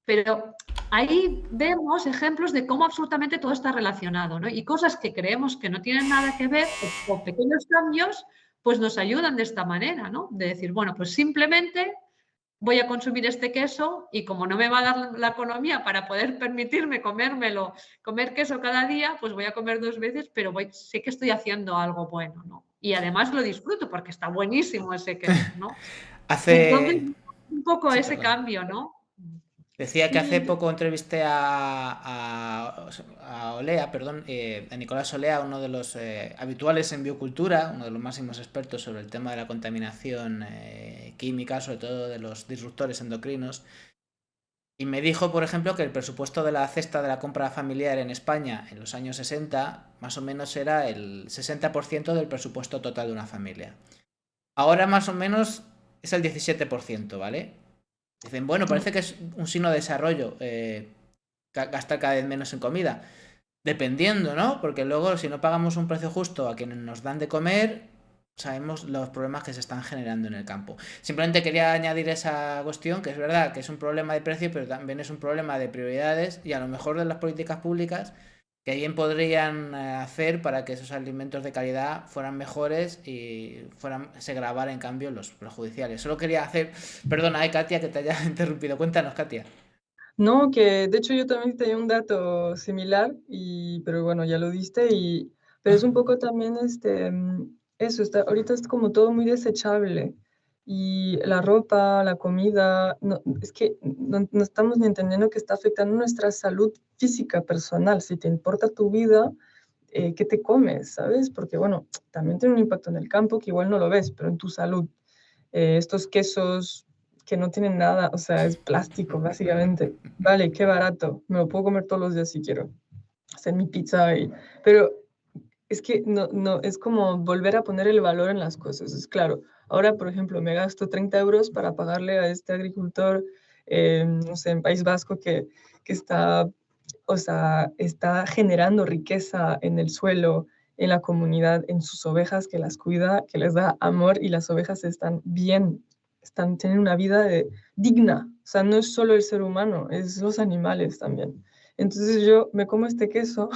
Pero ahí vemos ejemplos de cómo absolutamente todo está relacionado, ¿no? Y cosas que creemos que no tienen nada que ver, o pequeños cambios, pues nos ayudan de esta manera, ¿no? De decir, bueno, pues simplemente voy a consumir este queso y como no me va a dar la economía para poder permitirme comer queso cada día, pues voy a comer 2 veces, pero sé que estoy haciendo algo bueno, ¿no? Y además lo disfruto porque está buenísimo ese queso, ¿no? Entonces, un poco Sí, ese perdón. cambio, ¿no? Decía que hace poco entrevisté a Olea, perdón, a Nicolás Olea, uno de los habituales en biocultura, uno de los máximos expertos sobre el tema de la contaminación química, sobre todo de los disruptores endocrinos. Y me dijo, por ejemplo, que el presupuesto de la cesta de la compra familiar en España en los años 60 más o menos era el 60% del presupuesto total de una familia. Ahora más o menos es el 17%, ¿vale? Dicen, bueno, parece que es un signo de desarrollo gastar cada vez menos en comida. Dependiendo, ¿no? Porque luego, si no pagamos un precio justo a quienes nos dan de comer, sabemos los problemas que se están generando en el campo. Simplemente quería añadir esa cuestión, que es verdad que es un problema de precio, pero también es un problema de prioridades y a lo mejor de las políticas públicas que bien podrían hacer para que esos alimentos de calidad fueran mejores y se grabaran en cambio los perjudiciales. Solo quería hacer, perdona, Katia, que te haya interrumpido. Cuéntanos, Katia. No, que de hecho yo también tenía un dato similar, pero bueno, ya lo diste, pero es un poco también eso, ahorita es como todo muy desechable y la ropa, la comida, no, es que no estamos ni entendiendo que está afectando nuestra salud física personal. Si te importa tu vida, ¿qué te comes? ¿Sabes? Porque bueno, también tiene un impacto en el campo que igual no lo ves, pero en tu salud. Estos quesos que no tienen nada, o sea, es plástico básicamente. Vale, qué barato, me lo puedo comer todos los días si quiero, hacer mi pizza, pero es que no, es como volver a poner el valor en las cosas. Es claro, ahora por ejemplo me gasto 30 euros para pagarle a este agricultor, no sé, en País Vasco que está, o sea, está generando riqueza en el suelo, en la comunidad, en sus ovejas, que las cuida, que les da amor y las ovejas están bien, tienen una vida digna. O sea, no es solo el ser humano, es los animales también. Entonces yo me como este queso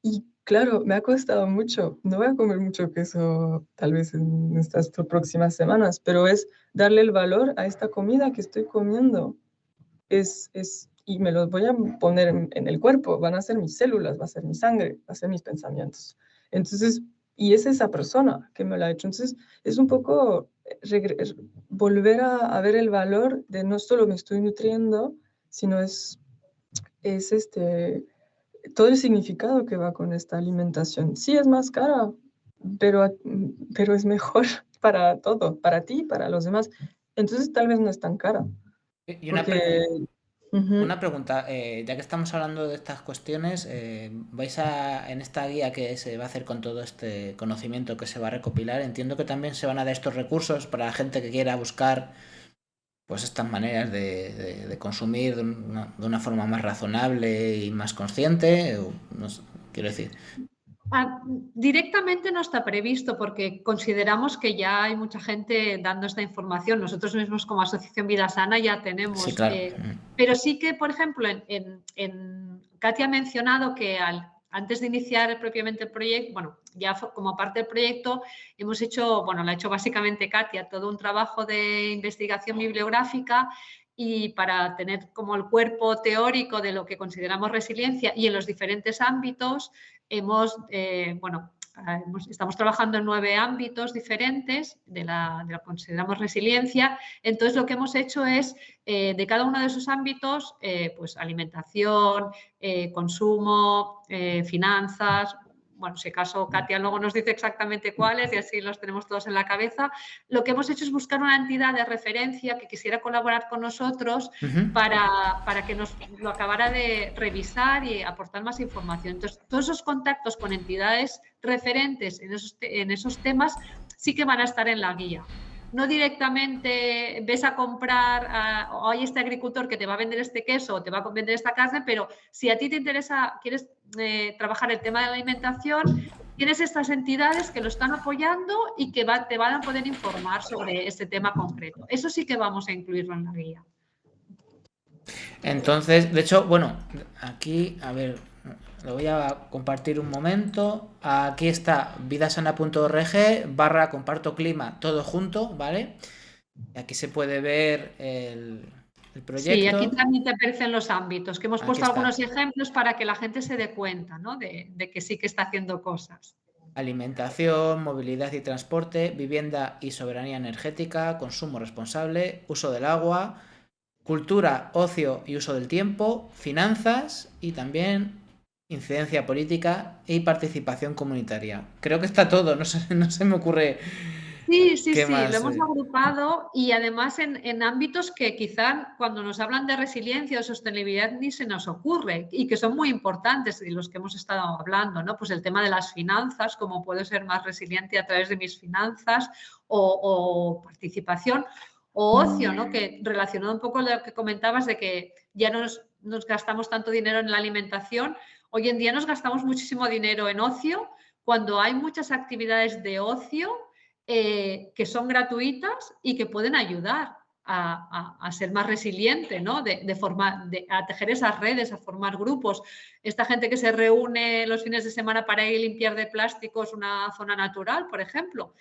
y claro, me ha costado mucho. No voy a comer mucho queso tal vez en estas próximas semanas, pero es darle el valor a esta comida que estoy comiendo. Y me los voy a poner en el cuerpo, van a ser mis células, va a ser mi sangre, va a ser mis pensamientos. Entonces, y es esa persona que me lo ha hecho. Entonces, es un poco volver a ver el valor de no solo me estoy nutriendo, sino es todo el significado que va con esta alimentación. Sí, es más cara, pero es mejor para todo, para ti y para los demás. Entonces, tal vez no es tan cara. Y Porque una pregunta, ya que estamos hablando de estas cuestiones, en esta guía que se va a hacer con todo este conocimiento que se va a recopilar, entiendo que también se van a dar estos recursos para la gente que quiera buscar pues estas maneras de consumir de una forma más razonable y más consciente, no sé, quiero decir. Directamente no está previsto porque consideramos que ya hay mucha gente dando esta información. Nosotros mismos como Asociación Vida Sana ya tenemos. Sí, claro. Pero sí que, por ejemplo, Katia ha mencionado que antes de iniciar propiamente el proyecto, bueno, ya como parte del proyecto hemos hecho, bueno, lo ha hecho básicamente Katia, todo un trabajo de investigación bibliográfica y para tener como el cuerpo teórico de lo que consideramos resiliencia y en los diferentes ámbitos estamos trabajando en 9 ámbitos diferentes de lo que consideramos resiliencia. Entonces, lo que hemos hecho es, de cada uno de esos ámbitos, pues alimentación, consumo, finanzas. Bueno, si acaso Katia luego nos dice exactamente cuáles y así los tenemos todos en la cabeza. Lo que hemos hecho es buscar una entidad de referencia que quisiera colaborar con nosotros para que nos lo acabara de revisar y aportar más información. Entonces, todos esos contactos con entidades referentes en esos temas sí que van a estar en la guía. No directamente ves a comprar, o hay este agricultor que te va a vender este queso o te va a vender esta carne, pero si a ti te interesa, quieres trabajar el tema de la alimentación, tienes estas entidades que lo están apoyando y que te van a poder informar sobre este tema concreto. Eso sí que vamos a incluirlo en la guía. Entonces, de hecho, bueno, aquí, a ver, lo voy a compartir un momento. Aquí está vidasana.org/comparto clima, todo junto, ¿vale? Aquí se puede ver el proyecto. Sí, aquí también te aparecen los ámbitos, que hemos puesto algunos ejemplos para que la gente se dé cuenta, ¿no? de que sí que está haciendo cosas. Alimentación, movilidad y transporte, vivienda y soberanía energética, consumo responsable, uso del agua, cultura, ocio y uso del tiempo, finanzas y también incidencia política y participación comunitaria. Creo que está todo, no se me ocurre. Sí, lo hemos agrupado y además en ámbitos que quizá cuando nos hablan de resiliencia o sostenibilidad ni se nos ocurre y que son muy importantes de los que hemos estado hablando, ¿no? Pues el tema de las finanzas, cómo puedo ser más resiliente a través de mis finanzas o participación o ocio, ¿no? Que relacionado un poco lo que comentabas de que ya nos gastamos tanto dinero en la alimentación, hoy en día nos gastamos muchísimo dinero en ocio cuando hay muchas actividades de ocio que son gratuitas y que pueden ayudar. a ser más resiliente, ¿no? A tejer esas redes, a formar grupos. Esta gente que se reúne los fines de semana para ir a limpiar de plásticos una zona natural, por ejemplo.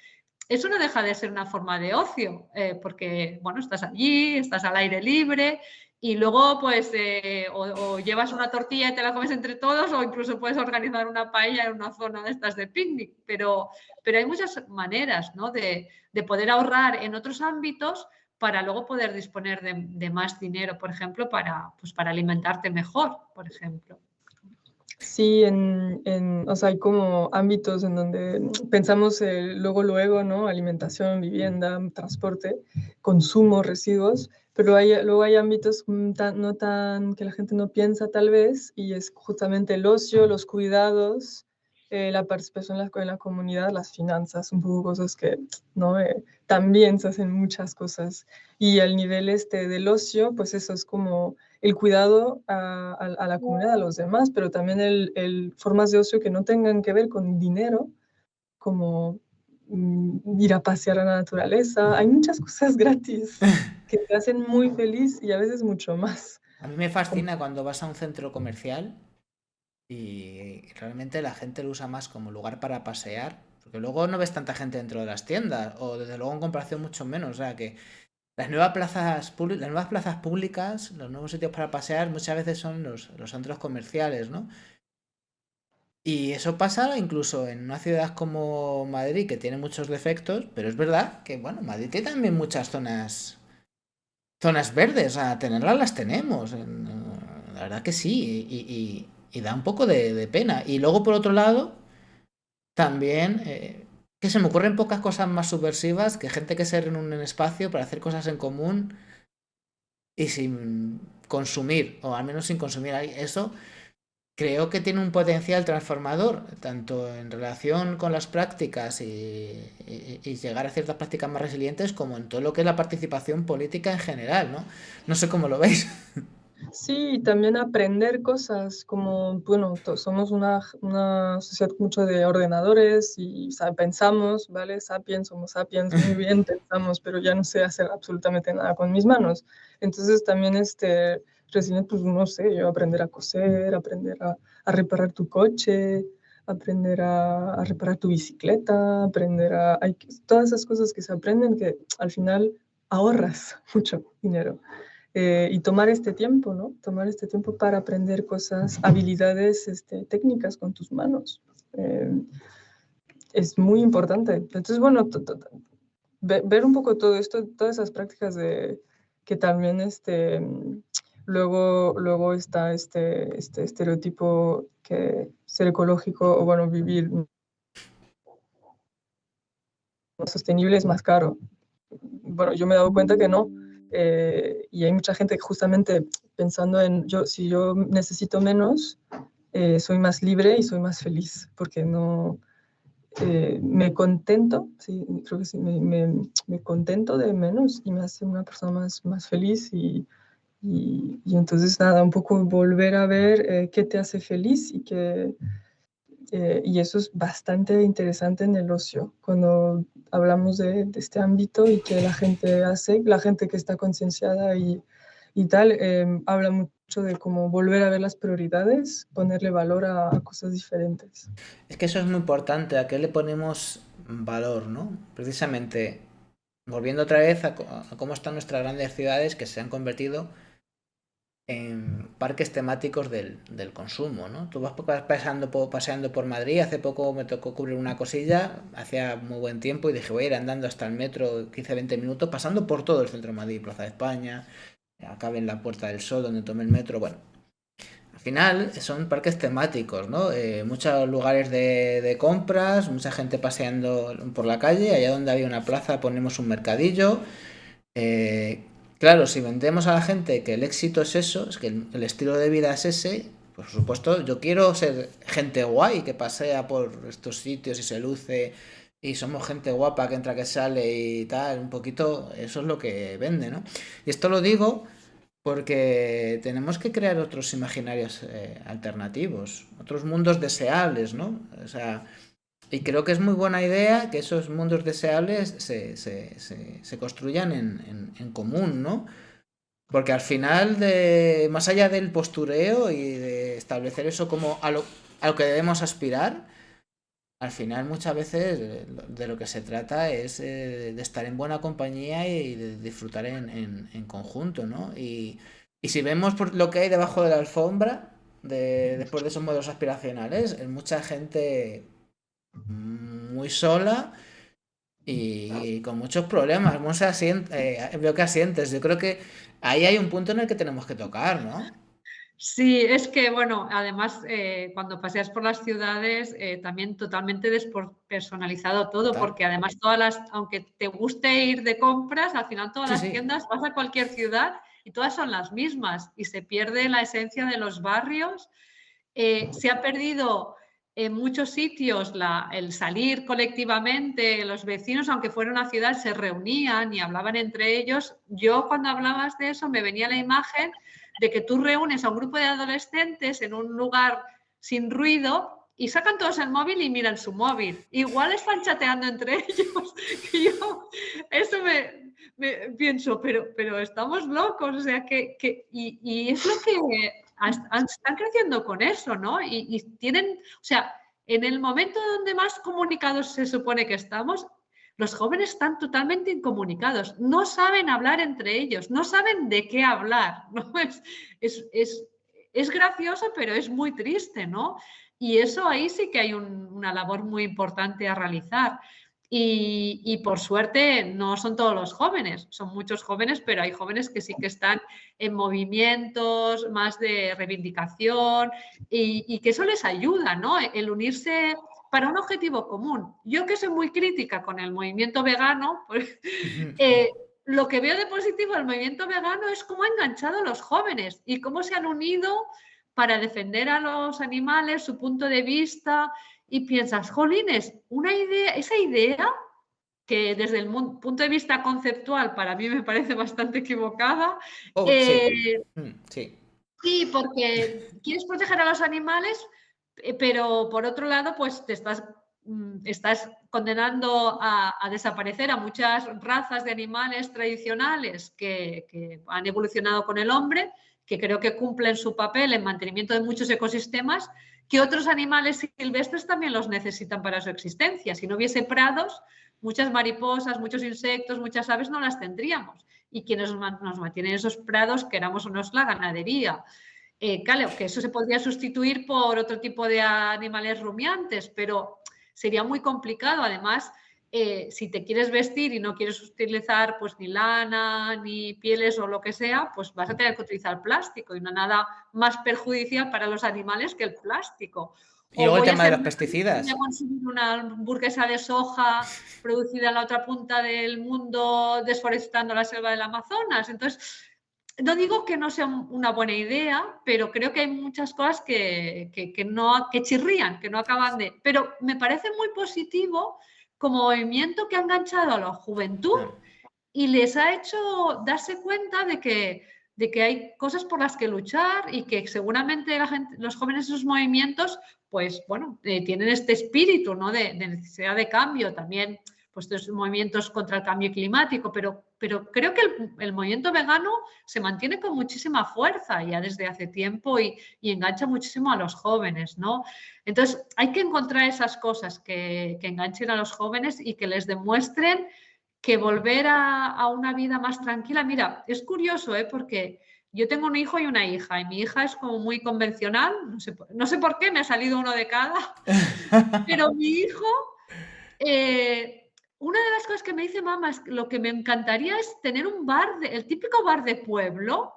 Eso no deja de ser una forma de ocio, porque, bueno, estás allí, estás al aire libre y luego, pues, o llevas una tortilla y te la comes entre todos o incluso puedes organizar una paella en una zona de estas de picnic. Pero hay muchas maneras, ¿no?, de poder ahorrar en otros ámbitos para luego poder disponer de más dinero, por ejemplo, para alimentarte mejor, por ejemplo. Sí, o sea, hay como ámbitos en donde pensamos luego, ¿no? Alimentación, vivienda, transporte, consumo, residuos, pero luego hay ámbitos no tan que la gente no piensa tal vez, y es justamente el ocio, los cuidados, la participación en la comunidad, las finanzas, un poco cosas que, ¿no? También se hacen muchas cosas. Y al nivel del ocio, pues eso es como el cuidado a la comunidad, a los demás, pero también formas de ocio que no tengan que ver con dinero, como ir a pasear a la naturaleza. Hay muchas cosas gratis que te hacen muy feliz y a veces mucho más. A mí me fascina cuando vas a un centro comercial y realmente la gente lo usa más como lugar para pasear, porque luego no ves tanta gente dentro de las tiendas, o desde luego en comparación mucho menos. O sea que las nuevas plazas públicas, los nuevos sitios para pasear, muchas veces son los centros comerciales, ¿no? Y eso pasa incluso en una ciudad como Madrid, que tiene muchos defectos, pero es verdad que, bueno, Madrid tiene también muchas zonas verdes, a tenerlas las tenemos. La verdad que sí, y da un poco de pena. Y luego, por otro lado, también, que se me ocurren pocas cosas más subversivas que gente que se reúne en un espacio para hacer cosas en común y sin consumir, o al menos sin consumir eso. Creo que tiene un potencial transformador, tanto en relación con las prácticas y llegar a ciertas prácticas más resilientes, como en todo lo que es la participación política en general, ¿no? No sé cómo lo veis. Sí, también aprender cosas, como, bueno, somos una sociedad mucho de ordenadores y pensamos, ¿vale? Somos sapiens, muy bien, pensamos, pero ya no sé hacer absolutamente nada con mis manos. Entonces también recién, pues no sé, yo aprender a coser, aprender a reparar tu coche, aprender a reparar tu bicicleta, hay todas esas cosas que se aprenden que al final ahorras mucho dinero. Y tomar este tiempo, ¿no? Tomar este tiempo para aprender cosas, habilidades técnicas con tus manos. Es muy importante. Entonces, bueno, ver un poco todo esto, todas esas prácticas que también luego está este estereotipo que ser ecológico o, bueno, vivir sostenible es más caro. Bueno, yo me he dado cuenta que no. Y hay mucha gente que justamente pensando si yo necesito menos, soy más libre y soy más feliz, porque no me contento, sí, creo que sí, me contento de menos y me hace una persona más feliz y entonces nada, un poco volver a ver qué te hace feliz y eso es bastante interesante en el ocio, cuando hablamos de este ámbito y que la gente que está concienciada y tal, habla mucho de cómo volver a ver las prioridades, ponerle valor a cosas diferentes. Es que eso es muy importante, ¿a qué le ponemos valor, no? Precisamente, volviendo otra vez a cómo están nuestras grandes ciudades que se han convertido en parques temáticos del consumo, ¿no? Tú vas paseando por Madrid, hace poco me tocó cubrir una cosilla, hacía muy buen tiempo y dije voy a ir andando hasta el metro 15-20 minutos, pasando por todo el centro de Madrid, Plaza de España, acabé en la Puerta del Sol donde tomé el metro, bueno. Al final son parques temáticos, ¿no? Muchos lugares de compras, mucha gente paseando por la calle, allá donde había una plaza ponemos un mercadillo. Claro, si vendemos a la gente que el éxito es eso, es que el estilo de vida es ese, pues por supuesto yo quiero ser gente guay que pasea por estos sitios y se luce y somos gente guapa que entra, que sale y tal, un poquito, eso es lo que vende, ¿no? Y esto lo digo porque tenemos que crear otros imaginarios alternativos, otros mundos deseables, ¿no? O sea, Y creo que es muy buena idea que esos mundos deseables se construyan en común, ¿no? Porque al final, más allá del postureo y de establecer eso como a lo que debemos aspirar, al final muchas veces de lo que se trata es de estar en buena compañía y de disfrutar en conjunto, ¿no? Y si vemos por lo que hay debajo de la alfombra, después de esos modelos aspiracionales, es mucha gente muy sola y con muchos problemas. Veo que asientes. Yo creo que ahí hay un punto en el que tenemos que tocar, ¿no? Sí, es que, bueno, además, cuando paseas por las ciudades, también totalmente despersonalizado todo, Total. porque además aunque te guste ir de compras, al final todas Sí, las sí. tiendas, vas a cualquier ciudad y todas son las mismas y se pierde la esencia de los barrios. Se ha perdido en muchos sitios el salir colectivamente, los vecinos, aunque fuera una ciudad, se reunían y hablaban entre ellos. Yo, cuando hablabas de eso, me venía la imagen de que tú reúnes a un grupo de adolescentes en un lugar sin ruido y sacan todos el móvil y miran su móvil. Igual están chateando entre ellos. Que yo eso me pienso, pero estamos locos. O sea, y es lo que están creciendo con eso, ¿no? Y tienen, o sea, en el momento donde más comunicados se supone que estamos, los jóvenes están totalmente incomunicados, no saben hablar entre ellos, no saben de qué hablar, ¿no? Es gracioso, pero es muy triste, ¿no? Y eso ahí sí que hay una labor muy importante a realizar. Y por suerte no son todos los jóvenes, son muchos jóvenes, pero hay jóvenes que sí que están en movimientos más de reivindicación y que eso les ayuda, ¿no? El unirse para un objetivo común. Yo, que soy muy crítica con el movimiento vegano, pues, lo que veo de positivo del movimiento vegano es cómo ha enganchado a los jóvenes y cómo se han unido para defender a los animales, su punto de vista, y piensas, jolines, esa idea que desde el punto de vista conceptual para mí me parece bastante equivocada. Oh, sí. Sí. Sí, porque quieres proteger a los animales, pero por otro lado, pues estás condenando a desaparecer a muchas razas de animales tradicionales que han evolucionado con el hombre, que creo que cumplen su papel en mantenimiento de muchos ecosistemas, que otros animales silvestres también los necesitan para su existencia. Si no hubiese prados, muchas mariposas, muchos insectos, muchas aves no las tendríamos. Y quienes nos mantienen esos prados, queramos o no, es la ganadería. Claro, que eso se podría sustituir por otro tipo de animales rumiantes, pero sería muy complicado. Además, si te quieres vestir y no quieres utilizar pues ni lana, ni pieles o lo que sea, pues vas a tener que utilizar plástico y no nada más perjudicial para los animales que el plástico. Y O luego el voy a tema de hacer los pesticidas. voy a consumir una hamburguesa de soja producida en la otra punta del mundo desforestando la selva del Amazonas. Entonces, no digo que no sea una buena idea, pero creo que hay muchas cosas que chirrían, que no acaban de... Pero me parece muy positivo como movimiento que ha enganchado a la juventud y les ha hecho darse cuenta de que hay cosas por las que luchar y que seguramente los jóvenes de esos movimientos, pues bueno, tienen este espíritu, ¿no? de necesidad de cambio también, pues estos movimientos contra el cambio climático, pero creo que el movimiento vegano se mantiene con muchísima fuerza ya desde hace tiempo y engancha muchísimo a los jóvenes, ¿no? Entonces hay que encontrar esas cosas que enganchen a los jóvenes y que les demuestren que volver a una vida más tranquila. Mira, es curioso, porque yo tengo un hijo y una hija, y mi hija es como muy convencional, no sé por qué, me ha salido uno de cada, pero mi hijo, una de las cosas que me dice mamá es que lo que me encantaría es tener un bar, el típico bar de pueblo.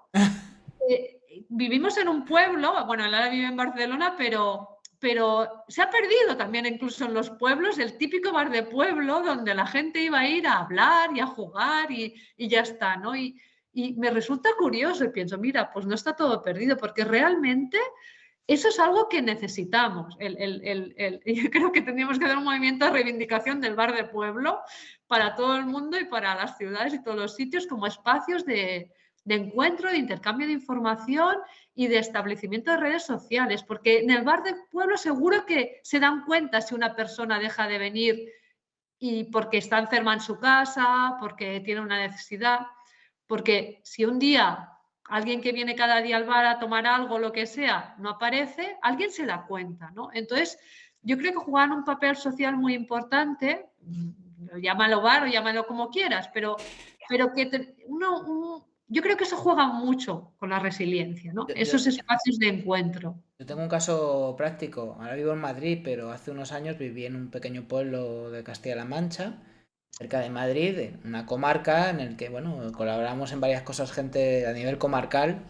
Vivimos en un pueblo, bueno, él ahora vive en Barcelona, pero se ha perdido también incluso en los pueblos el típico bar de pueblo donde la gente iba a ir a hablar y a jugar y ya está, ¿no? Y me resulta curioso y pienso, mira, pues no está todo perdido, porque realmente eso es algo que necesitamos. Yo creo que tendríamos que hacer un movimiento de reivindicación del bar de pueblo para todo el mundo y para las ciudades y todos los sitios como espacios de de encuentro, de intercambio de información y de establecimiento de redes sociales, porque en el bar del pueblo seguro que se dan cuenta si una persona deja de venir y porque está enferma en su casa, porque tiene una necesidad, porque si un día alguien que viene cada día al bar a tomar algo, lo que sea, no aparece, alguien se da cuenta, ¿no? Entonces, yo creo que juegan un papel social muy importante, llámalo bar o llámalo como quieras, pero que yo creo que eso juega mucho con la resiliencia, ¿no? Yo, yo- Esos espacios de encuentro. yo tengo un caso práctico. Ahora vivo en Madrid, pero hace unos años viví en un pequeño pueblo de Castilla-La Mancha, cerca de Madrid, en una comarca en el que, bueno, colaboramos en varias cosas, gente a nivel comarcal.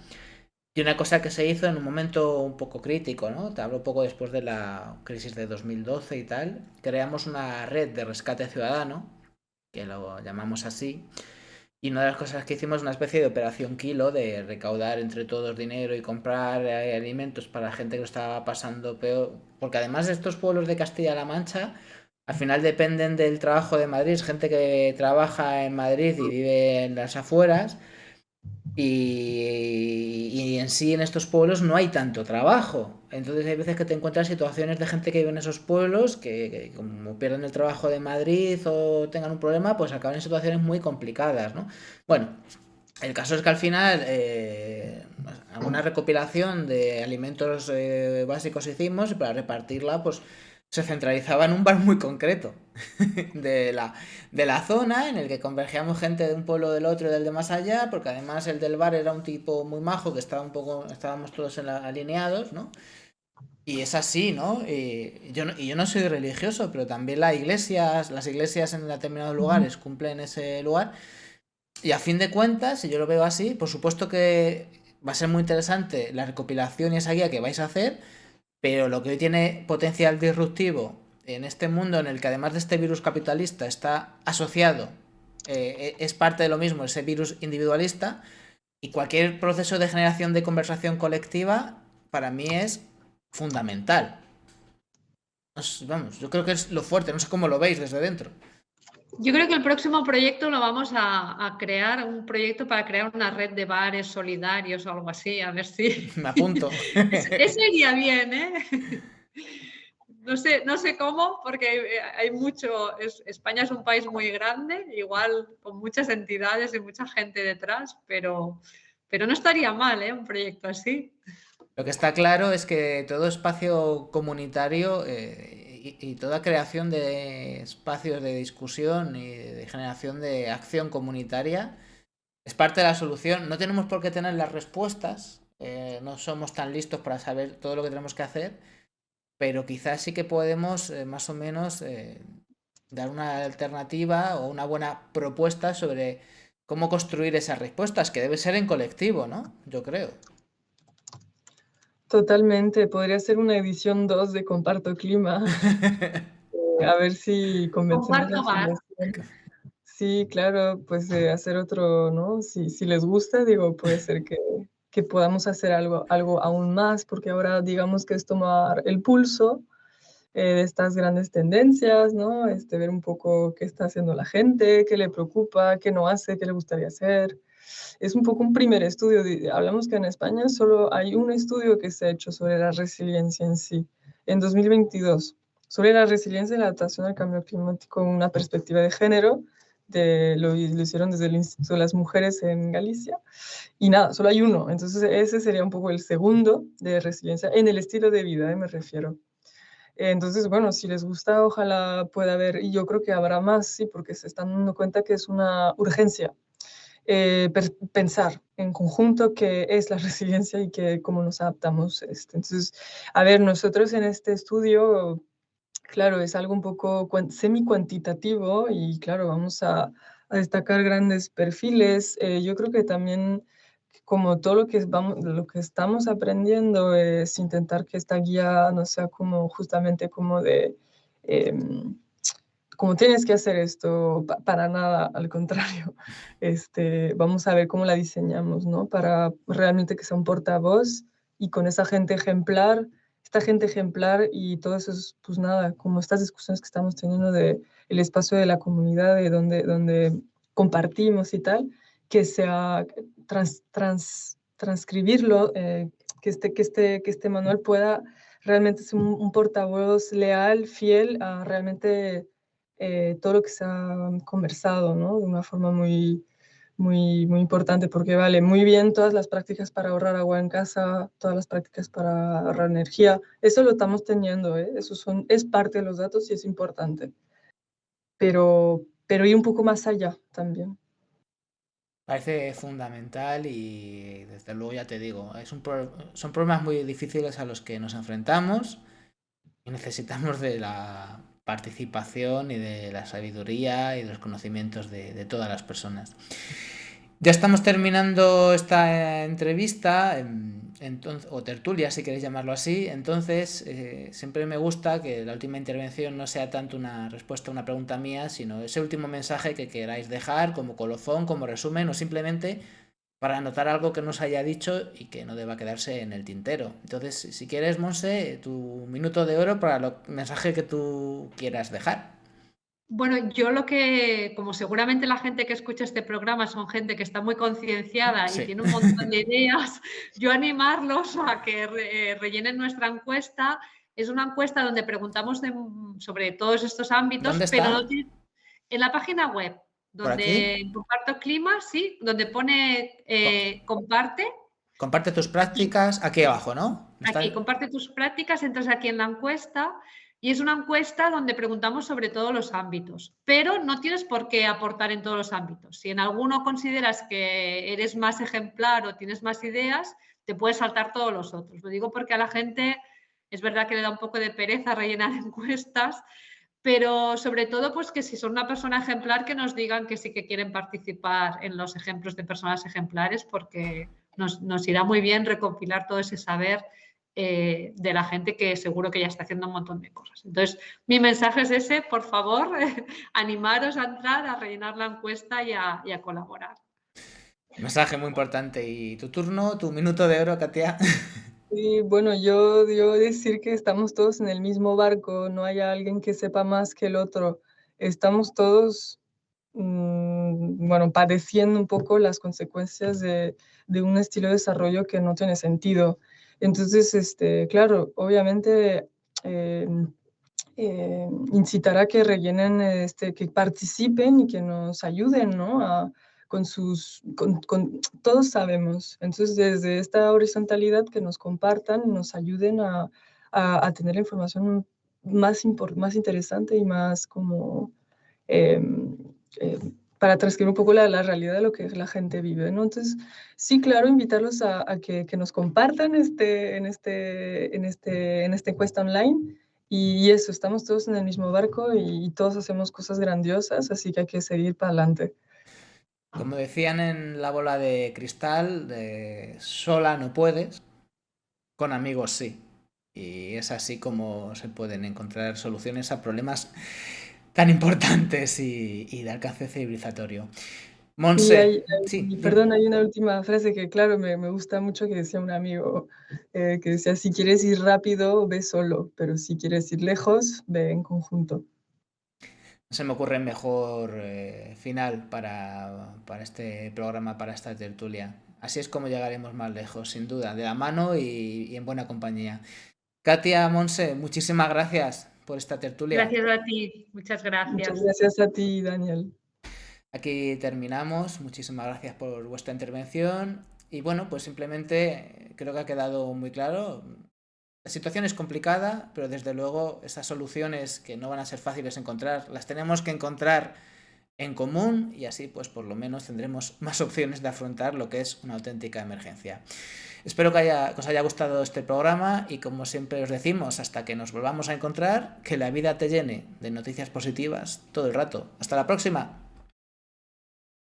Y una cosa que se hizo en un momento un poco crítico, ¿no? Te hablo un poco después de la crisis de 2012 y tal. Creamos una red de rescate ciudadano, que lo llamamos así. Y una de las cosas que hicimos es una especie de operación kilo, de recaudar entre todos dinero y comprar alimentos para la gente que lo estaba pasando peor. Porque además de estos pueblos de Castilla-La Mancha, al final dependen del trabajo de Madrid. Es gente que trabaja en Madrid y vive en las afueras. Y en sí en estos pueblos no hay tanto trabajo. Entonces hay veces que te encuentras situaciones de gente que vive en esos pueblos que como pierden el trabajo de Madrid o tengan un problema, pues acaban en situaciones muy complicadas, ¿no? Bueno, el caso es que al final alguna recopilación de alimentos básicos hicimos y para repartirla pues se centralizaba en un bar muy concreto de la zona en el que convergíamos gente de un pueblo del otro y del de más allá, porque además el del bar era un tipo muy majo que estaba un poco, estábamos todos alineados, ¿no? Y es así, ¿no? Y yo no soy religioso, pero también las iglesias en determinados lugares cumplen ese lugar. Y a fin de cuentas, si yo lo veo así, por supuesto que va a ser muy interesante la recopilación y esa guía que vais a hacer, pero lo que hoy tiene potencial disruptivo en este mundo en el que además de este virus capitalista está asociado, es parte de lo mismo, ese virus individualista, y cualquier proceso de generación de conversación colectiva para mí es fundamental. Vamos, yo creo que es lo fuerte, no sé cómo lo veis desde dentro. Yo creo que el próximo proyecto lo vamos a crear, un proyecto para crear una red de bares solidarios o algo así, a ver si... Me apunto. Eso iría bien, ¿eh? No sé cómo, porque hay mucho... España es un país muy grande, igual con muchas entidades y mucha gente detrás, pero no estaría mal, ¿eh? Un proyecto así. Lo que está claro es que todo espacio comunitario y toda creación de espacios de discusión y de generación de acción comunitaria es parte de la solución. No tenemos por qué tener las respuestas, no somos tan listos para saber todo lo que tenemos que hacer, pero quizás sí que podemos más o menos dar una alternativa o una buena propuesta sobre cómo construir esas respuestas, que debe ser en colectivo, ¿no? Yo creo. Totalmente, podría ser una edición 2 de Comparto Clima, a ver si convencemos a Comparto la bar. fundación. Sí, claro, pues hacer otro, ¿no? Si les gusta, digo, puede ser que podamos hacer algo aún más, porque ahora digamos que es tomar el pulso de estas grandes tendencias, ¿no? Ver un poco qué está haciendo la gente, qué le preocupa, qué no hace, qué le gustaría hacer. Es un poco un primer estudio. Hablamos que en España solo hay un estudio que se ha hecho sobre la resiliencia en sí, en 2022, sobre la resiliencia y la adaptación al cambio climático, una perspectiva de género. Lo hicieron desde el Instituto de las Mujeres en Galicia. Y nada, solo hay uno. Entonces ese sería un poco el segundo de resiliencia en el estilo de vida, me refiero. Entonces, bueno, si les gusta, ojalá pueda haber, y yo creo que habrá más, sí, porque se están dando cuenta que es una urgencia pensar en conjunto qué es la resiliencia y cómo nos adaptamos. Entonces, a ver, nosotros en este estudio, claro, es algo un poco semi-cuantitativo y claro, vamos a destacar grandes perfiles. Yo creo que también como todo lo que estamos aprendiendo es intentar que esta guía no sea como justamente como de como tienes que hacer esto, para nada, al contrario. Vamos a ver cómo la diseñamos, ¿no? Para realmente que sea un portavoz y con esa gente ejemplar, esta gente ejemplar y todo eso, pues nada, como estas discusiones que estamos teniendo de el espacio de la comunidad, de donde compartimos y tal, que sea transcribirlo, que este manual pueda realmente ser un portavoz leal, fiel a realmente todo lo que se ha conversado, ¿no? De una forma muy, muy, muy importante, porque vale muy bien todas las prácticas para ahorrar agua en casa, todas las prácticas para ahorrar energía, eso lo estamos teniendo, ¿eh? Es parte de los datos y es importante, pero ir un poco más allá también. Parece fundamental y desde luego ya te digo, son problemas muy difíciles a los que nos enfrentamos y necesitamos de la participación y de la sabiduría y de los conocimientos de todas las personas. Ya estamos terminando esta entrevista, o tertulia si queréis llamarlo así. Entonces, siempre me gusta que la última intervención no sea tanto una respuesta a una pregunta mía, sino ese último mensaje que queráis dejar como colofón, como resumen, o simplemente para anotar algo que nos haya dicho y que no deba quedarse en el tintero. Entonces, si quieres, Monse, tu minuto de oro para el mensaje que tú quieras dejar. Bueno, yo lo que, como seguramente la gente que escucha este programa son gente que está muy concienciada Sí. y tiene un montón de ideas, yo animarlos a que rellenen nuestra encuesta. Es una encuesta donde preguntamos sobre todos estos ámbitos, ¿Dónde pero está? no en la página web, ¿Por aquí? donde Comparto Clima, sí, donde pone comparte. Comparte tus prácticas aquí abajo, ¿no? Aquí, comparte tus prácticas, entras aquí en la encuesta y es una encuesta donde preguntamos sobre todos los ámbitos, pero no tienes por qué aportar en todos los ámbitos. Si en alguno consideras que eres más ejemplar o tienes más ideas, te puedes saltar todos los otros. Lo digo porque a la gente es verdad que le da un poco de pereza rellenar encuestas, pero sobre todo pues que si son una persona ejemplar que nos digan que sí que quieren participar en los ejemplos de personas ejemplares, porque nos irá muy bien recopilar todo ese saber de la gente que seguro que ya está haciendo un montón de cosas. Entonces, mi mensaje es ese, por favor, animaros a entrar, a rellenar la encuesta y a colaborar. Mensaje muy importante. Y tu turno, tu minuto de oro, Katia. Y bueno, yo decir que estamos todos en el mismo barco, no hay alguien que sepa más que el otro. Estamos todos, bueno, padeciendo un poco las consecuencias de un estilo de desarrollo que no tiene sentido. Entonces, claro, obviamente incitar a que rellenen, que participen y que nos ayuden, ¿no? Todos sabemos. Entonces, desde esta horizontalidad que nos compartan, nos ayuden a tener la información más interesante y más como para transcribir un poco la realidad de lo que la gente vive, ¿no? Entonces, sí, claro, invitarlos a que nos compartan en esta encuesta online. Y eso, estamos todos en el mismo barco y todos hacemos cosas grandiosas, así que hay que seguir para adelante. Como decían en La bola de cristal, sola no puedes, con amigos sí. Y es así como se pueden encontrar soluciones a problemas tan importantes y de alcance civilizatorio. Monse, sí, Perdón, hay una última frase que, claro, me gusta mucho que decía un amigo, que decía, si quieres ir rápido, ve solo, pero si quieres ir lejos, ve en conjunto. no se me ocurre mejor final para este programa, para esta tertulia. Así es como llegaremos más lejos, sin duda, de la mano y en buena compañía. Katia, Monse, muchísimas gracias por esta tertulia. Gracias a ti, muchas gracias. Muchas gracias a ti, Daniel. Aquí terminamos. Muchísimas gracias por vuestra intervención. Y bueno, pues simplemente creo que ha quedado muy claro. La situación es complicada, pero desde luego esas soluciones que no van a ser fáciles de encontrar, las tenemos que encontrar en común y así pues por lo menos tendremos más opciones de afrontar lo que es una auténtica emergencia. Espero que os haya gustado este programa y como siempre os decimos, hasta que nos volvamos a encontrar, que la vida te llene de noticias positivas todo el rato. Hasta la próxima.